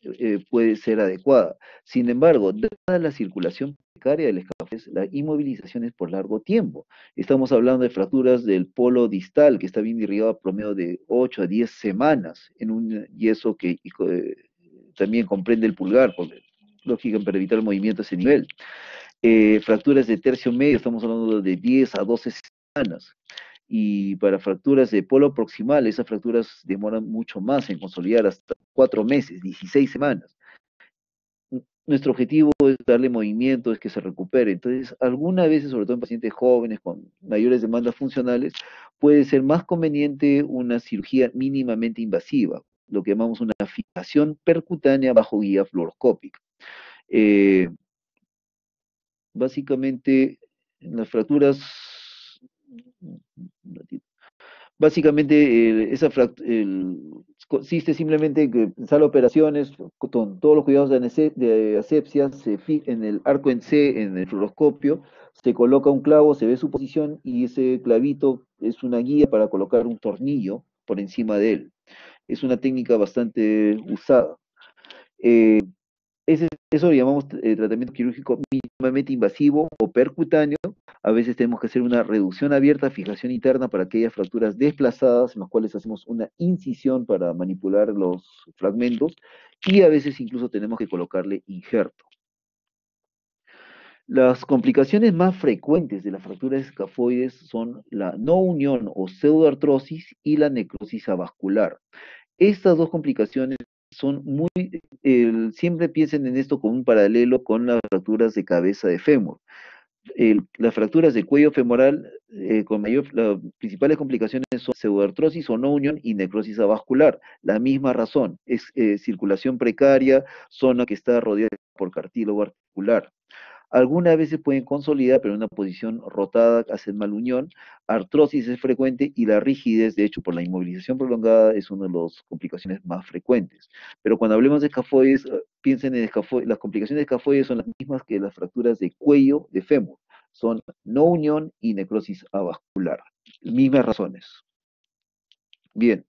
puede ser adecuada. Sin embargo, dada la circulación precaria del escafoides, la inmovilización es por largo tiempo. Estamos hablando de fracturas del polo distal, que está bien irrigado a promedio de 8 a 10 semanas, en un yeso que también comprende el pulgar, porque lógica para evitar el movimiento a ese nivel. Fracturas de tercio medio, estamos hablando de 10 a 12 semanas. Y para fracturas de polo proximal, esas fracturas demoran mucho más en consolidar, hasta 4 meses, 16 semanas. Nuestro objetivo es darle movimiento, es que se recupere. Entonces, algunas veces, sobre todo en pacientes jóvenes con mayores demandas funcionales, puede ser más conveniente una cirugía mínimamente invasiva, lo que llamamos una fijación percutánea bajo guía fluoroscópica. Básicamente, en las fracturas, consiste simplemente en que en sala de operaciones, con todos los cuidados de asepsia, en el arco en C, en el fluoroscopio, se coloca un clavo, se ve su posición y ese clavito es una guía para colocar un tornillo por encima de él. Es una técnica bastante usada. Eso lo llamamos tratamiento quirúrgico mínimamente invasivo o percutáneo. A veces tenemos que hacer una reducción abierta, fijación interna para aquellas fracturas desplazadas, en las cuales hacemos una incisión para manipular los fragmentos, y a veces incluso tenemos que colocarle injerto. Las complicaciones más frecuentes de las fracturas escafoides son la no unión o pseudoartrosis y la necrosis avascular. Estas dos complicaciones son siempre piensen en esto como un paralelo con las fracturas de cabeza de fémur. Las fracturas de cuello femoral las principales complicaciones son pseudoartrosis o no unión y necrosis avascular. La misma razón, es circulación precaria, zona que está rodeada por cartílago articular. Algunas veces pueden consolidar, pero en una posición rotada hacen mal unión. Artrosis es frecuente y la rigidez, de hecho, por la inmovilización prolongada, es una de las complicaciones más frecuentes. Pero cuando hablemos de escafoides, piensen en las complicaciones de escafoides son las mismas que las fracturas de cuello de fémur. Son no unión y necrosis avascular. Mismas razones. Bien.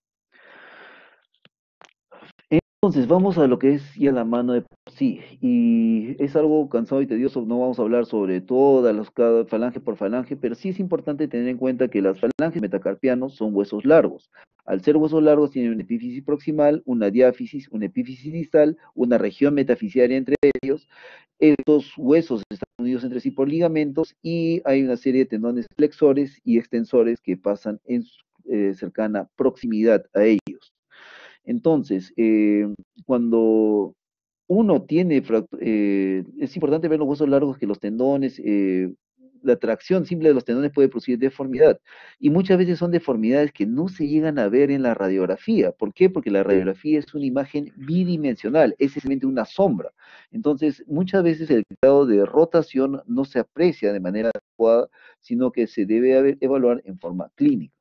Entonces, vamos a lo que es ya la mano de por sí, y es algo cansado y tedioso, no vamos a hablar sobre cada falange por falange, pero sí es importante tener en cuenta que las falanges metacarpianos son huesos largos. Al ser huesos largos tienen una epífisis proximal, una diáfisis, una epífisis distal, una región metafisiaria entre ellos. Estos huesos están unidos entre sí por ligamentos y hay una serie de tendones flexores y extensores que pasan en cercana proximidad a ellos. Entonces, cuando uno es importante ver los huesos largos que los tendones, la tracción simple de los tendones puede producir deformidad. Y muchas veces son deformidades que no se llegan a ver en la radiografía. ¿Por qué? Porque la radiografía es una imagen bidimensional, es simplemente una sombra. Entonces, muchas veces el grado de rotación no se aprecia de manera adecuada, sino que se debe evaluar en forma clínica.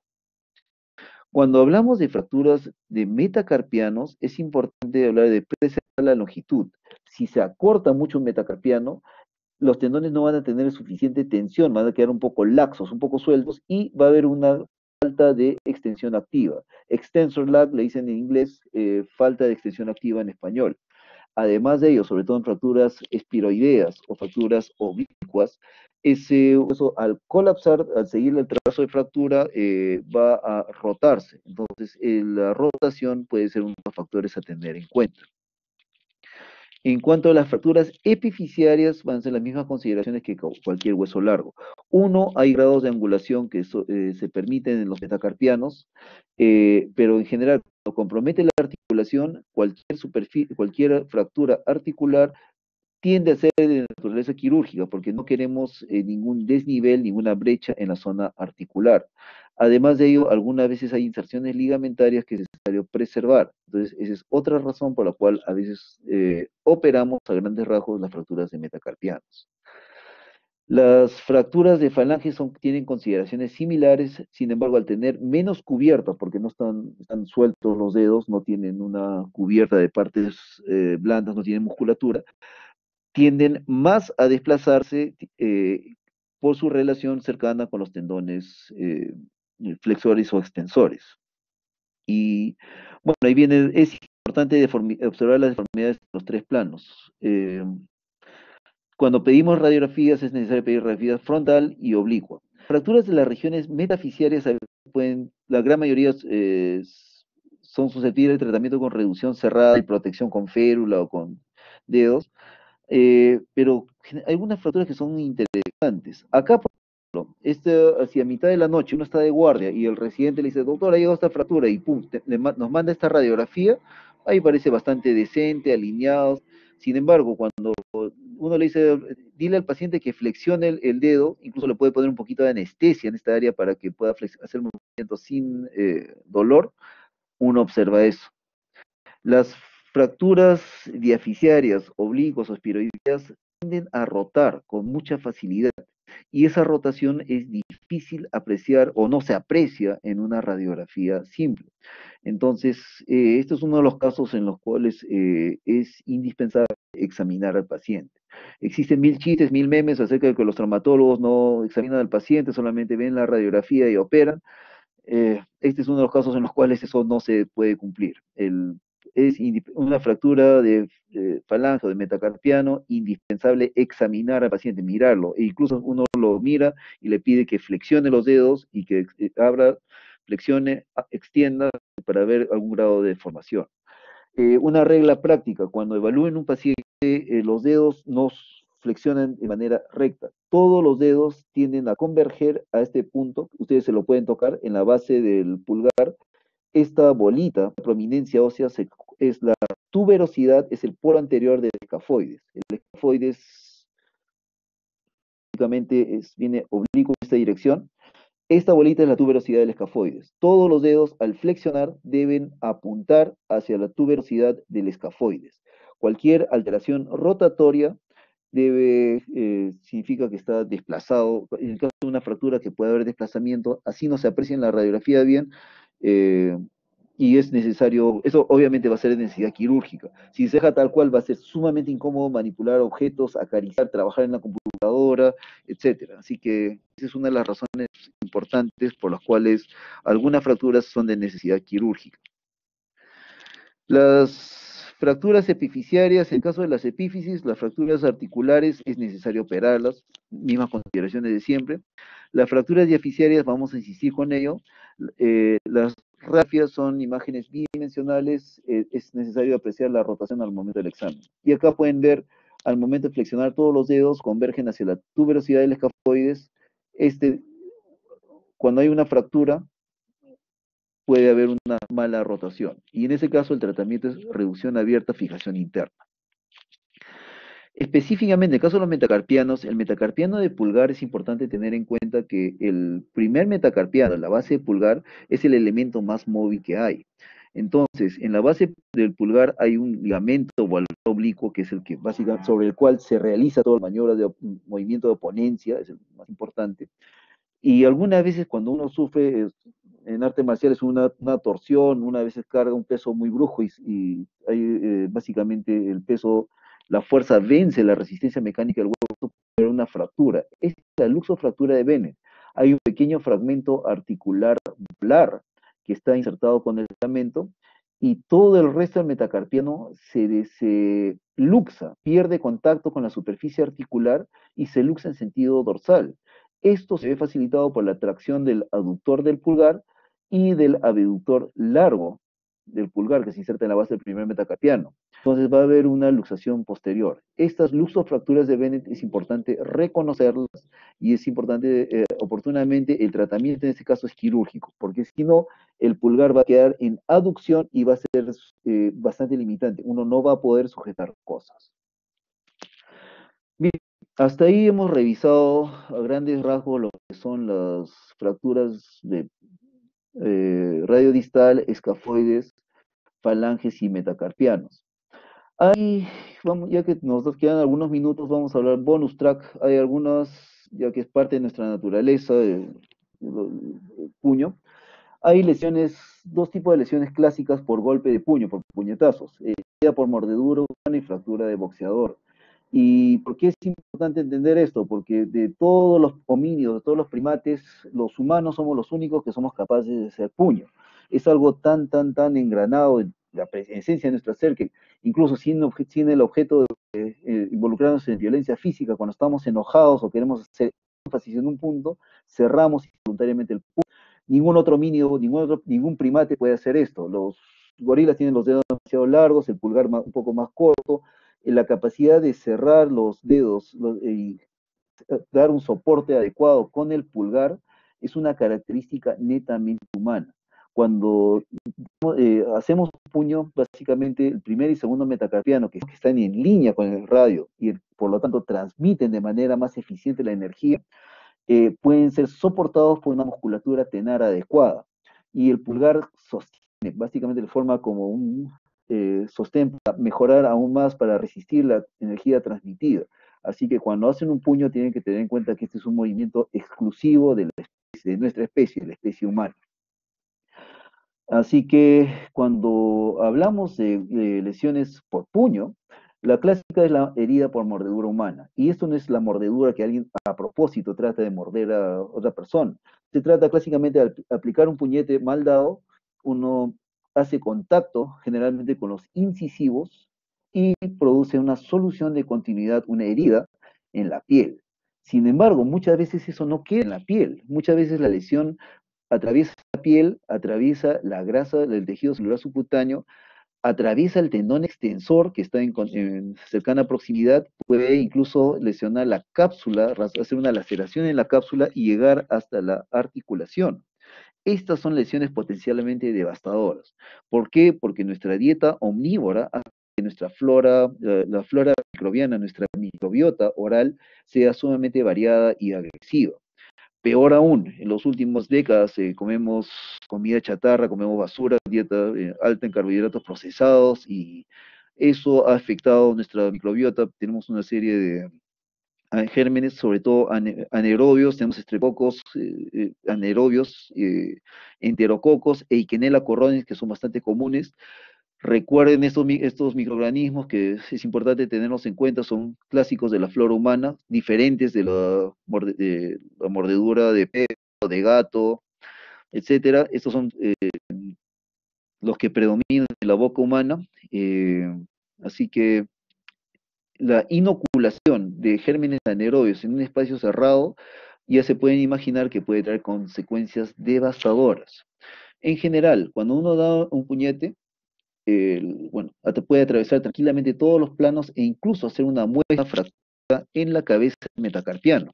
Cuando hablamos de fracturas de metacarpianos, es importante hablar de la longitud. Si se acorta mucho un metacarpiano, los tendones no van a tener suficiente tensión, van a quedar un poco laxos, un poco sueltos, y va a haber una falta de extensión activa. Extensor lag le dicen en inglés, falta de extensión activa en español. Además de ello, sobre todo en fracturas espiroideas o fracturas oblicuas, ese hueso al colapsar, al seguir el trazo de fractura, va a rotarse. Entonces, la rotación puede ser uno de los factores a tener en cuenta. En cuanto a las fracturas epifisiarias, van a ser las mismas consideraciones que cualquier hueso largo. Uno, hay grados de angulación que se permiten en los metacarpianos, pero en general, cuando compromete la articulación, cualquier fractura articular tiende a ser de naturaleza quirúrgica, porque no queremos ningún desnivel, ninguna brecha en la zona articular. Además de ello, algunas veces hay inserciones ligamentarias que es necesario preservar. Entonces, esa es otra razón por la cual a veces operamos a grandes rasgos las fracturas de metacarpianos. Las fracturas de falange tienen consideraciones similares, sin embargo, al tener menos cubierta, porque no están sueltos los dedos, no tienen una cubierta de partes blandas, no tienen musculatura, tienden más a desplazarse por su relación cercana con los tendones flexores o extensores. Y bueno, ahí viene, es importante observar las deformidades en los tres planos. Cuando pedimos radiografías es necesario pedir radiografías frontal y oblicua. Fracturas de las regiones metafisiarias la gran mayoría son susceptibles de tratamiento con reducción cerrada y protección con férula o con dedos. Pero hay algunas fracturas que son interesantes. Acá, por ejemplo, hacia mitad de la noche uno está de guardia y el residente le dice, doctor, ha llegado esta fractura y pum, nos manda esta radiografía, ahí parece bastante decente, alineado. Sin embargo, cuando uno le dice, dile al paciente que flexione el dedo, incluso le puede poner un poquito de anestesia en esta área para que pueda hacer movimiento sin dolor, uno observa eso. Las fracturas diafisiarias, oblicuas o espiroideas tienden a rotar con mucha facilidad y esa rotación es difícil apreciar o no se aprecia en una radiografía simple. Entonces, este es uno de los casos en los cuales es indispensable examinar al paciente. Existen mil chistes, mil memes acerca de que los traumatólogos no examinan al paciente, solamente ven la radiografía y operan. Este es uno de los casos en los cuales eso no se puede cumplir. Es una fractura de falange o de metacarpiano, indispensable examinar al paciente, mirarlo, e incluso uno lo mira y le pide que flexione los dedos y que abra, flexione, extienda para ver algún grado de deformación. Una regla práctica, cuando evalúen un paciente, los dedos no flexionan de manera recta. Todos los dedos tienden a converger a este punto, ustedes se lo pueden tocar en la base del pulgar. Esta bolita, prominencia ósea, es la tuberosidad, es el polo anterior del escafoides. El escafoides básicamente viene oblicuo en esta dirección. Esta bolita es la tuberosidad del escafoides. Todos los dedos al flexionar deben apuntar hacia la tuberosidad del escafoides. Cualquier alteración rotatoria significa que está desplazado. En el caso de una fractura que puede haber desplazamiento, así no se aprecia en la radiografía bien, y es necesario, eso obviamente va a ser de necesidad quirúrgica. Si se deja tal cual, va a ser sumamente incómodo manipular objetos, acariciar, trabajar en la computadora, etcétera. Así que esa es una de las razones importantes por las cuales algunas fracturas son de necesidad quirúrgica. Las fracturas epifisiarias, en el caso de las epífisis, las fracturas articulares es necesario operarlas, mismas consideraciones de siempre. Las fracturas diafisiarias, vamos a insistir con ello. Las rafias son imágenes bidimensionales, es necesario apreciar la rotación al momento del examen. Y acá pueden ver, al momento de flexionar todos los dedos, convergen hacia la tuberosidad del escafoides. Cuando hay una fractura, puede haber una mala rotación. Y en ese caso el tratamiento es reducción abierta, fijación interna. Específicamente, en el caso de los metacarpianos, el metacarpiano de pulgar es importante tener en cuenta que el primer metacarpiano, la base de pulgar, es el elemento más móvil que hay. Entonces, en la base del pulgar hay un ligamento o oblicuo, que es el que básicamente sobre el cual se realiza toda la maniobra de movimiento de oponencia, es el más importante. Y algunas veces cuando uno sufre en arte marcial es una torsión, una vez carga un peso muy brusco y hay, básicamente el peso, la fuerza vence la resistencia mecánica del hueso, pero una fractura. Esta es la luxofractura de Bennett. Hay un pequeño fragmento articular molar que está insertado con el ligamento y todo el resto del metacarpiano se luxa, pierde contacto con la superficie articular y se luxa en sentido dorsal. Esto se ve facilitado por la tracción del aductor del pulgar y del abductor largo del pulgar que se inserta en la base del primer metacarpiano. Entonces va a haber una luxación posterior. Estas luxofracturas de Bennett es importante reconocerlas y es importante oportunamente el tratamiento en este caso es quirúrgico, porque si no el pulgar va a quedar en aducción y va a ser bastante limitante. Uno no va a poder sujetar cosas. Bien, hasta ahí hemos revisado a grandes rasgos lo que son las fracturas de radiodistal, escafoides, falanges y metacarpianos. Ahí, vamos, ya que nos quedan algunos minutos, vamos a hablar bonus track. Hay algunas, ya que es parte de nuestra naturaleza, el puño. Hay lesiones, dos tipos de lesiones clásicas por golpe de puño, por puñetazos, herida por mordedura humana y fractura de boxeador. ¿Y por qué es importante entender esto? Porque de todos los homínidos, de todos los primates, los humanos somos los únicos que somos capaces de hacer puño. Es algo tan engranado en la esencia de nuestra ser que incluso sin el objeto de involucrarnos en violencia física, cuando estamos enojados o queremos hacer énfasis en un punto, cerramos involuntariamente el puño. Ningún otro homínido, ningún primate puede hacer esto. Los gorilas tienen los dedos demasiado largos, el pulgar un poco más corto, la capacidad de cerrar los dedos y dar un soporte adecuado con el pulgar es una característica netamente humana. Cuando hacemos un puño, básicamente el primer y segundo metacarpiano, que están en línea con el radio y por lo tanto transmiten de manera más eficiente la energía, pueden ser soportados por una musculatura tenar adecuada. Y el pulgar sostiene, básicamente de forma como un sostén para mejorar aún más, para resistir la energía transmitida. Así que cuando hacen un puño tienen que tener en cuenta que este es un movimiento exclusivo de nuestra especie, la especie humana. Así que cuando hablamos de lesiones por puño, la clásica es la herida por mordedura humana. Y esto no es la mordedura que alguien a propósito trata de morder a otra persona. Se trata clásicamente de aplicar un puñete mal dado, uno hace contacto generalmente con los incisivos y produce una solución de continuidad, una herida en la piel. Sin embargo, muchas veces eso no queda en la piel. Muchas veces la lesión atraviesa la piel, atraviesa la grasa del tejido celular subcutáneo, atraviesa el tendón extensor que está en cercana proximidad, puede incluso lesionar la cápsula, hacer una laceración en la cápsula y llegar hasta la articulación. Estas son lesiones potencialmente devastadoras. ¿Por qué? Porque nuestra dieta omnívora hace que nuestra flora, la flora microbiana, nuestra microbiota oral, sea sumamente variada y agresiva. Peor aún, en las últimas décadas comemos comida chatarra, comemos basura, dieta alta en carbohidratos procesados y eso ha afectado nuestra microbiota. Tenemos una serie de gérmenes, sobre todo anaerobios, tenemos estreptococos, anaerobios, enterococos e Eikenella coronis, que son bastante comunes. Recuerden estos microorganismos que es importante tenerlos en cuenta, son clásicos de la flora humana, diferentes de la mordedura de perro, de gato, etcétera. Estos son los que predominan en la boca humana. Así que la inoculación de gérmenes anaerobios en un espacio cerrado ya se pueden imaginar que puede traer consecuencias devastadoras. En general, cuando uno da un puñete, bueno, puede atravesar tranquilamente todos los planos e incluso hacer una muestra fractura en la cabeza del metacarpiano.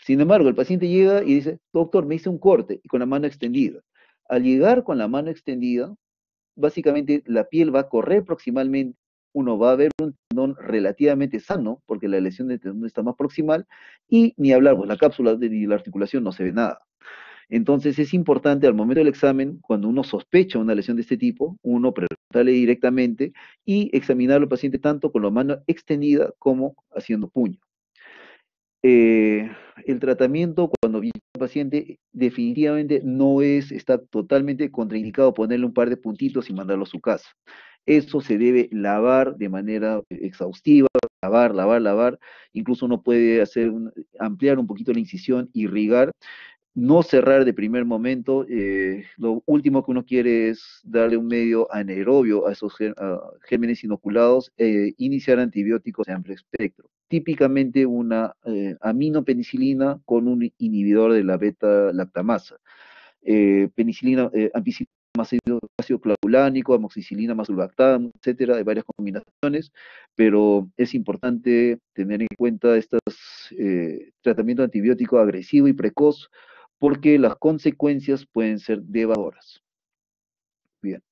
Sin embargo, el paciente llega y dice, doctor, me hice un corte y con la mano extendida. Al llegar con la mano extendida, básicamente la piel va a correr proximalmente, uno va a ver un tendón relativamente sano, porque la lesión del tendón está más proximal, y ni hablar, pues la cápsula ni la articulación no se ve nada. Entonces es importante al momento del examen, cuando uno sospecha una lesión de este tipo, uno preguntarle directamente y examinar al paciente tanto con la mano extendida como haciendo puño. El tratamiento cuando viene paciente definitivamente no está totalmente contraindicado ponerle un par de puntitos y mandarlo a su casa. Eso se debe lavar de manera exhaustiva, lavar, lavar, lavar. Incluso uno puede ampliar un poquito la incisión, irrigar, no cerrar de primer momento. Lo último que uno quiere es darle un medio anaerobio a esos gérmenes inoculados, iniciar antibióticos de amplio espectro. Típicamente una aminopenicilina con un inhibidor de la beta-lactamasa. Penicilina, ampicilina más ácido clavulánico, amoxicilina más sulbactam, etcétera, de varias combinaciones, pero es importante tener en cuenta estos tratamiento antibiótico agresivo y precoz, porque las consecuencias pueden ser devastadoras. Bien.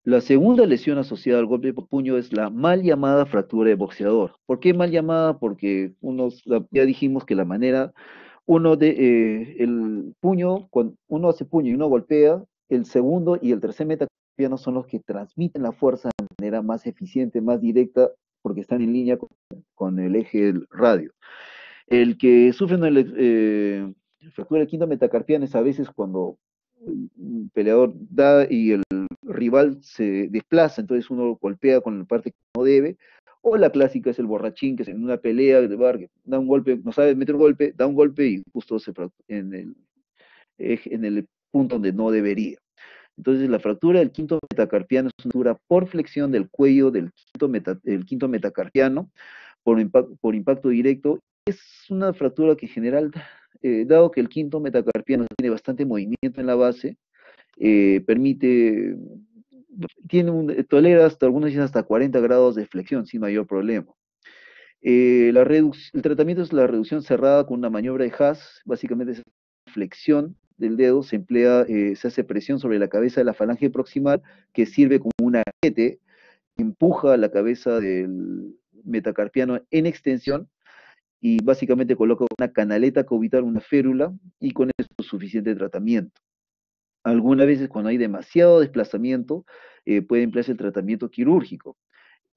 La segunda lesión asociada al golpe por puño es la mal llamada fractura de boxeador. ¿Por qué mal llamada? Porque ya dijimos que la manera, el puño, cuando uno hace puño y uno golpea, el segundo y el tercer metacarpiano son los que transmiten la fuerza de manera más eficiente, más directa, porque están en línea con el eje del radio. El que sufre una fractura del quinto metacarpiano es a veces cuando un peleador da y el rival se desplaza, entonces uno golpea con la parte que no debe, o la clásica es el borrachín, que es en una pelea de bar, que da un golpe, no sabe meter golpe, da un golpe y justo en el punto donde no debería. Entonces la fractura del quinto metacarpiano es una fractura por flexión del cuello del quinto metacarpiano, por impacto directo. Es una fractura que en general, dado que el quinto metacarpiano tiene bastante movimiento en la base, tolera hasta, algunos dicen hasta 40 grados de flexión sin mayor problema. El tratamiento es la reducción cerrada con una maniobra de Haas, básicamente es flexión del dedo, se hace presión sobre la cabeza de la falange proximal, que sirve como un ariete, empuja la cabeza del metacarpiano en extensión y básicamente coloca una canaleta cubital, una férula, y con eso es suficiente tratamiento. Algunas veces cuando hay demasiado desplazamiento, puede emplearse el tratamiento quirúrgico.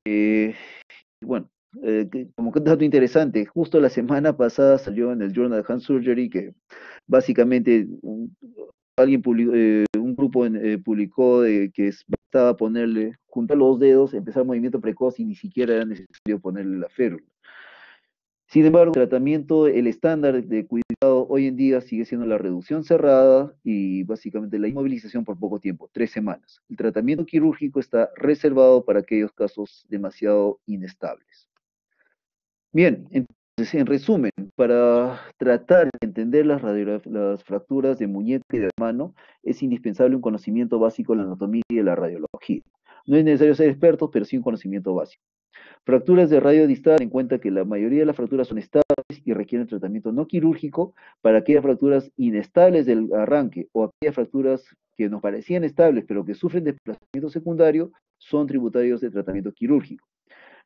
Eh, bueno, como que dato interesante, justo la semana pasada salió en el Journal of Hand Surgery que básicamente un grupo publicó que bastaba ponerle, juntar los dedos, empezar movimiento precoz y ni siquiera era necesario ponerle la férula. Sin embargo, el tratamiento, el estándar de cuidado hoy en día sigue siendo la reducción cerrada y básicamente la inmovilización por poco tiempo, 3 semanas. El tratamiento quirúrgico está reservado para aquellos casos demasiado inestables. Bien, entonces, en resumen, para tratar de entender las fracturas de muñeca y de mano, es indispensable un conocimiento básico de la anatomía y de la radiología. No es necesario ser expertos, pero sí un conocimiento básico. Fracturas de radio distal, en cuenta que la mayoría de las fracturas son estables y requieren tratamiento no quirúrgico. Para aquellas fracturas inestables del arranque o aquellas fracturas que nos parecían estables pero que sufren desplazamiento secundario, son tributarios de tratamiento quirúrgico.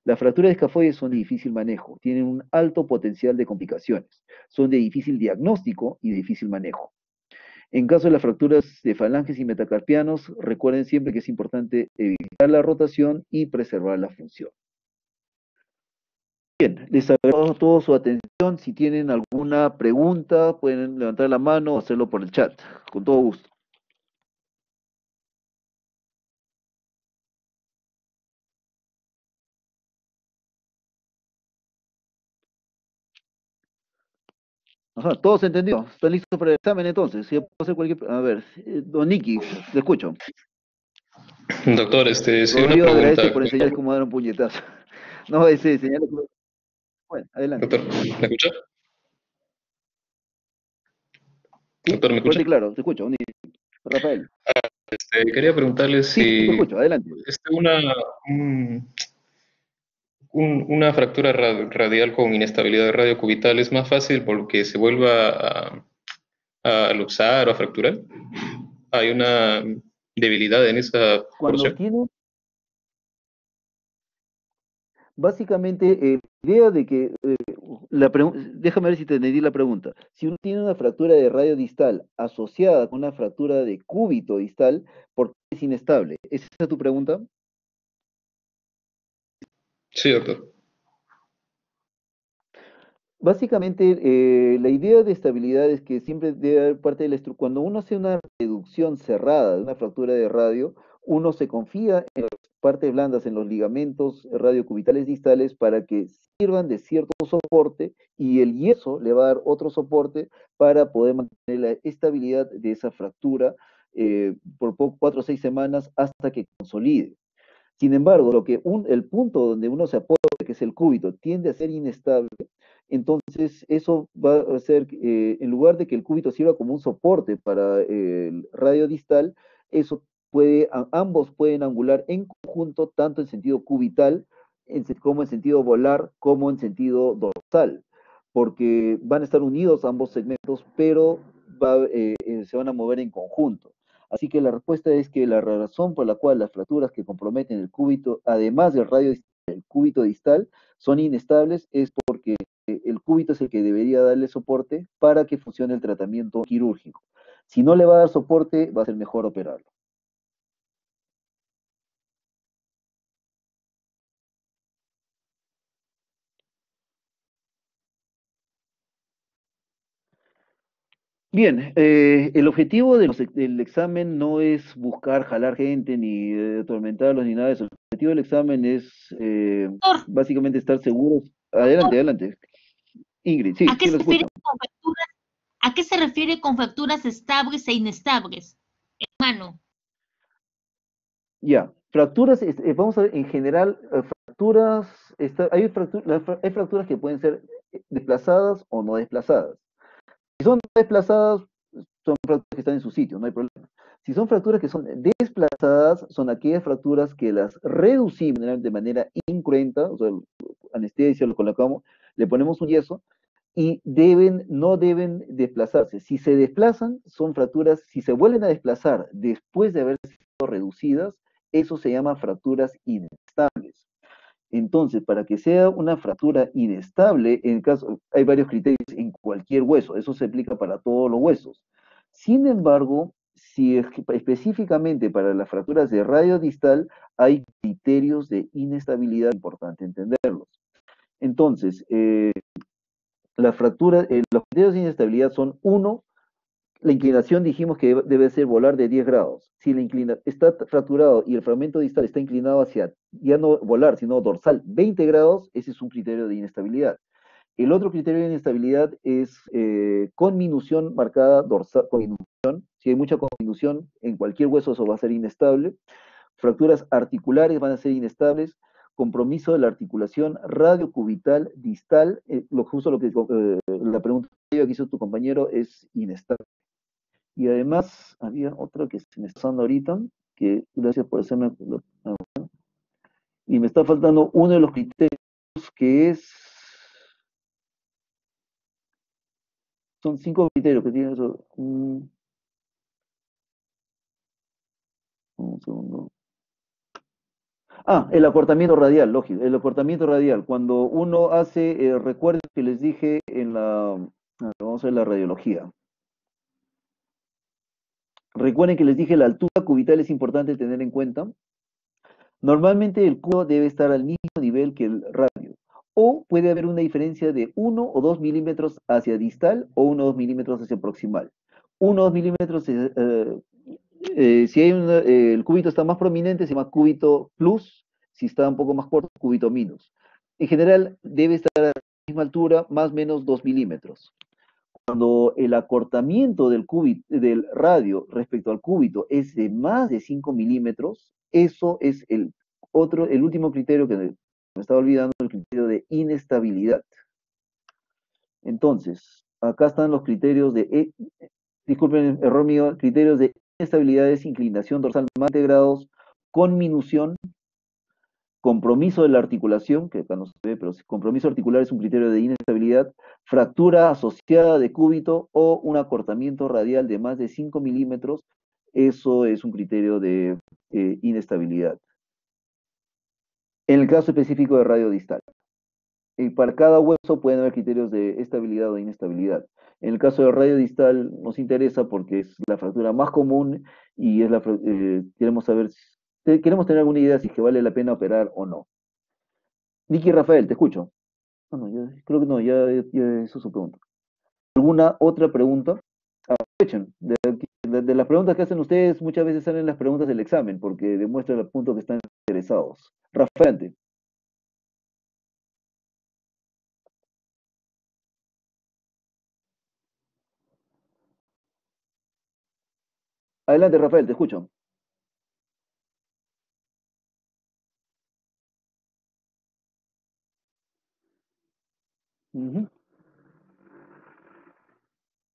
Las fracturas de escafoides son de difícil manejo, tienen un alto potencial de complicaciones, son de difícil diagnóstico y de difícil manejo. En caso de las fracturas de falanges y metacarpianos, recuerden siempre que es importante evitar la rotación y preservar la función. Bien, les agradezco toda su atención. Si tienen alguna pregunta, pueden levantar la mano o hacerlo por el chat. Con todo gusto. Ajá, todos entendidos. ¿Están listos para el examen entonces? Sí, puedo hacer A ver, don Nicky, le escucho. Doctor, sí, una Rodrigo agradece pregunta. por enseñar cómo dar un puñetazo. No, ese señal. Bueno, adelante. Doctor, ¿me escucha? Sí, Doctor, ¿me escucha? fuerte y claro, te escucho. Rafael. Quería preguntarle Sí, te si escucho, adelante. un- una fractura radial con inestabilidad de radio cubital es más fácil porque se vuelva a luxar o a fracturar. ¿Hay una debilidad en esa Cuando porción? tiene, básicamente, la idea de que, déjame ver si te entendí la pregunta. Si uno tiene una fractura de radio distal asociada con una fractura de cúbito distal, ¿por qué es inestable? ¿Es esa tu pregunta? Sí, doctor. Básicamente, la idea de estabilidad es que siempre debe haber parte de la estructura. Cuando uno hace una reducción cerrada de una fractura de radio, uno se confía en las partes blandas, en los ligamentos radiocubitales distales, para que sirvan de cierto soporte y el yeso le va a dar otro soporte para poder mantener la estabilidad de esa fractura por 4 o 6 semanas hasta que consolide. Sin embargo, el punto donde uno se apoya, que es el cúbito, tiende a ser inestable, entonces eso va a hacer, en lugar de que el cúbito sirva como un soporte para el radio distal, eso ambos pueden angular en conjunto, tanto en sentido cubital, como en sentido volar, como en sentido dorsal, porque van a estar unidos ambos segmentos, pero se van a mover en conjunto. Así que la respuesta es que la razón por la cual las fracturas que comprometen el cúbito, además del radio del cúbito distal, son inestables es porque el cúbito es el que debería darle soporte para que funcione el tratamiento quirúrgico. Si no le va a dar soporte, va a ser mejor operarlo. Bien, el objetivo del examen no es buscar jalar gente ni atormentarlos ni nada de eso. El objetivo del examen es Doctor, básicamente estar seguros. doctor, Adelante, adelante. Ingrid, sí, ¿a qué sí lo se refiere escucho. con fracturas, a qué se refiere con fracturas estables e inestables, hermano? Ya, fracturas, vamos a ver, en general, fracturas, hay fracturas que pueden ser desplazadas o no desplazadas. Si son desplazadas, son fracturas que están en su sitio, no hay problema. Si son fracturas que son desplazadas, son aquellas fracturas que las reducimos de manera incruenta, o sea, anestesia, lo colocamos, le ponemos un yeso, y no deben desplazarse. Si se desplazan, son fracturas, si se vuelven a desplazar después de haber sido reducidas, eso se llama fracturas inestables. Entonces, para que sea una fractura inestable, hay varios criterios en cualquier hueso, eso se aplica para todos los huesos. Sin embargo, si es que específicamente para las fracturas de radio distal, hay criterios de inestabilidad, importante entenderlos. Entonces, los criterios de inestabilidad son: uno, la inclinación dijimos que debe ser volar de 10 grados. Si está fracturado y el fragmento distal está inclinado hacia, ya no volar, sino dorsal, 20 grados, ese es un criterio de inestabilidad. El otro criterio de inestabilidad es conminución marcada dorsal, conminución. Si hay mucha conminución en cualquier hueso, eso va a ser inestable. Fracturas articulares van a ser inestables. Compromiso de la articulación radiocubital distal, justo la pregunta que hizo tu compañero es inestable. Y además había otro que se me está pasando ahorita, que gracias por hacerme. Y me está faltando uno de los criterios que son 5 criterios que tienen eso. Un segundo. El acortamiento radial, lógico, el acortamiento radial. Cuando uno hace, recuerden que les dije vamos a ver la radiología. Recuerden que les dije la altura cubital es importante tener en cuenta. Normalmente el cubo debe estar al mismo nivel que el radio, o puede haber una diferencia de 1 o 2 milímetros hacia distal o 1 o 2 milímetros hacia proximal. 1 o 2 milímetros, si el cúbito está más prominente, se llama cúbito plus; si está un poco más corto, cúbito minus. En general, debe estar a la misma altura, más o menos 2 milímetros. Cuando el acortamiento del radio respecto al cúbito es de más de 5 milímetros, eso es el último criterio que me estaba olvidando, el criterio de inestabilidad. Entonces, acá están los criterios disculpen, error mío, criterios de inestabilidad: es inclinación dorsal más de grados, conminución, compromiso de la articulación, que acá no se ve, pero compromiso articular es un criterio de inestabilidad; fractura asociada de cúbito o un acortamiento radial de más de 5 milímetros, eso es un criterio de inestabilidad. En el caso específico de radio distal. Para cada hueso pueden haber criterios de estabilidad o inestabilidad. En el caso de radio distal nos interesa porque es la fractura más común y queremos tener alguna idea si es que vale la pena operar o no. Nicky Rafael, te escucho. Ah, no, creo que no, ya hizo su pregunta. ¿Alguna otra pregunta? Aprovechen, de las preguntas que hacen ustedes, muchas veces salen las preguntas del examen, porque demuestra el punto que están interesados. Rafael, adelante, Rafael, te escucho. Ujú.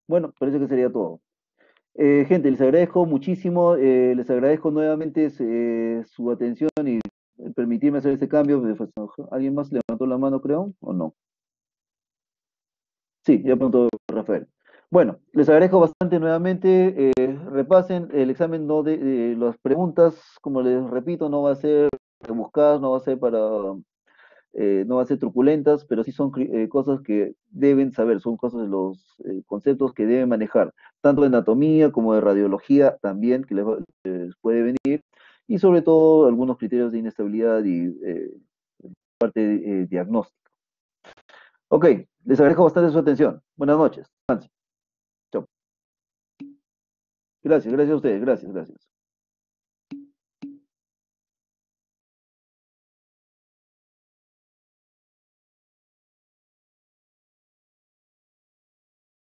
Bueno, parece que sería todo. Gente, les agradezco muchísimo, les agradezco nuevamente su atención y permitirme hacer este cambio. ¿Alguien más levantó la mano, creo, o no? Sí, ya preguntó Rafael. Bueno, les agradezco bastante nuevamente. Repasen el examen, no las preguntas, como les repito, no va a ser rebuscadas, no va a ser no va a ser truculentas, pero sí son cosas que deben saber, son cosas de los conceptos que deben manejar, tanto de anatomía como de radiología también, que les puede venir, y sobre todo algunos criterios de inestabilidad y parte diagnóstica. Ok, les agradezco bastante su atención. Buenas noches. Chao. Gracias, gracias a ustedes, gracias, gracias.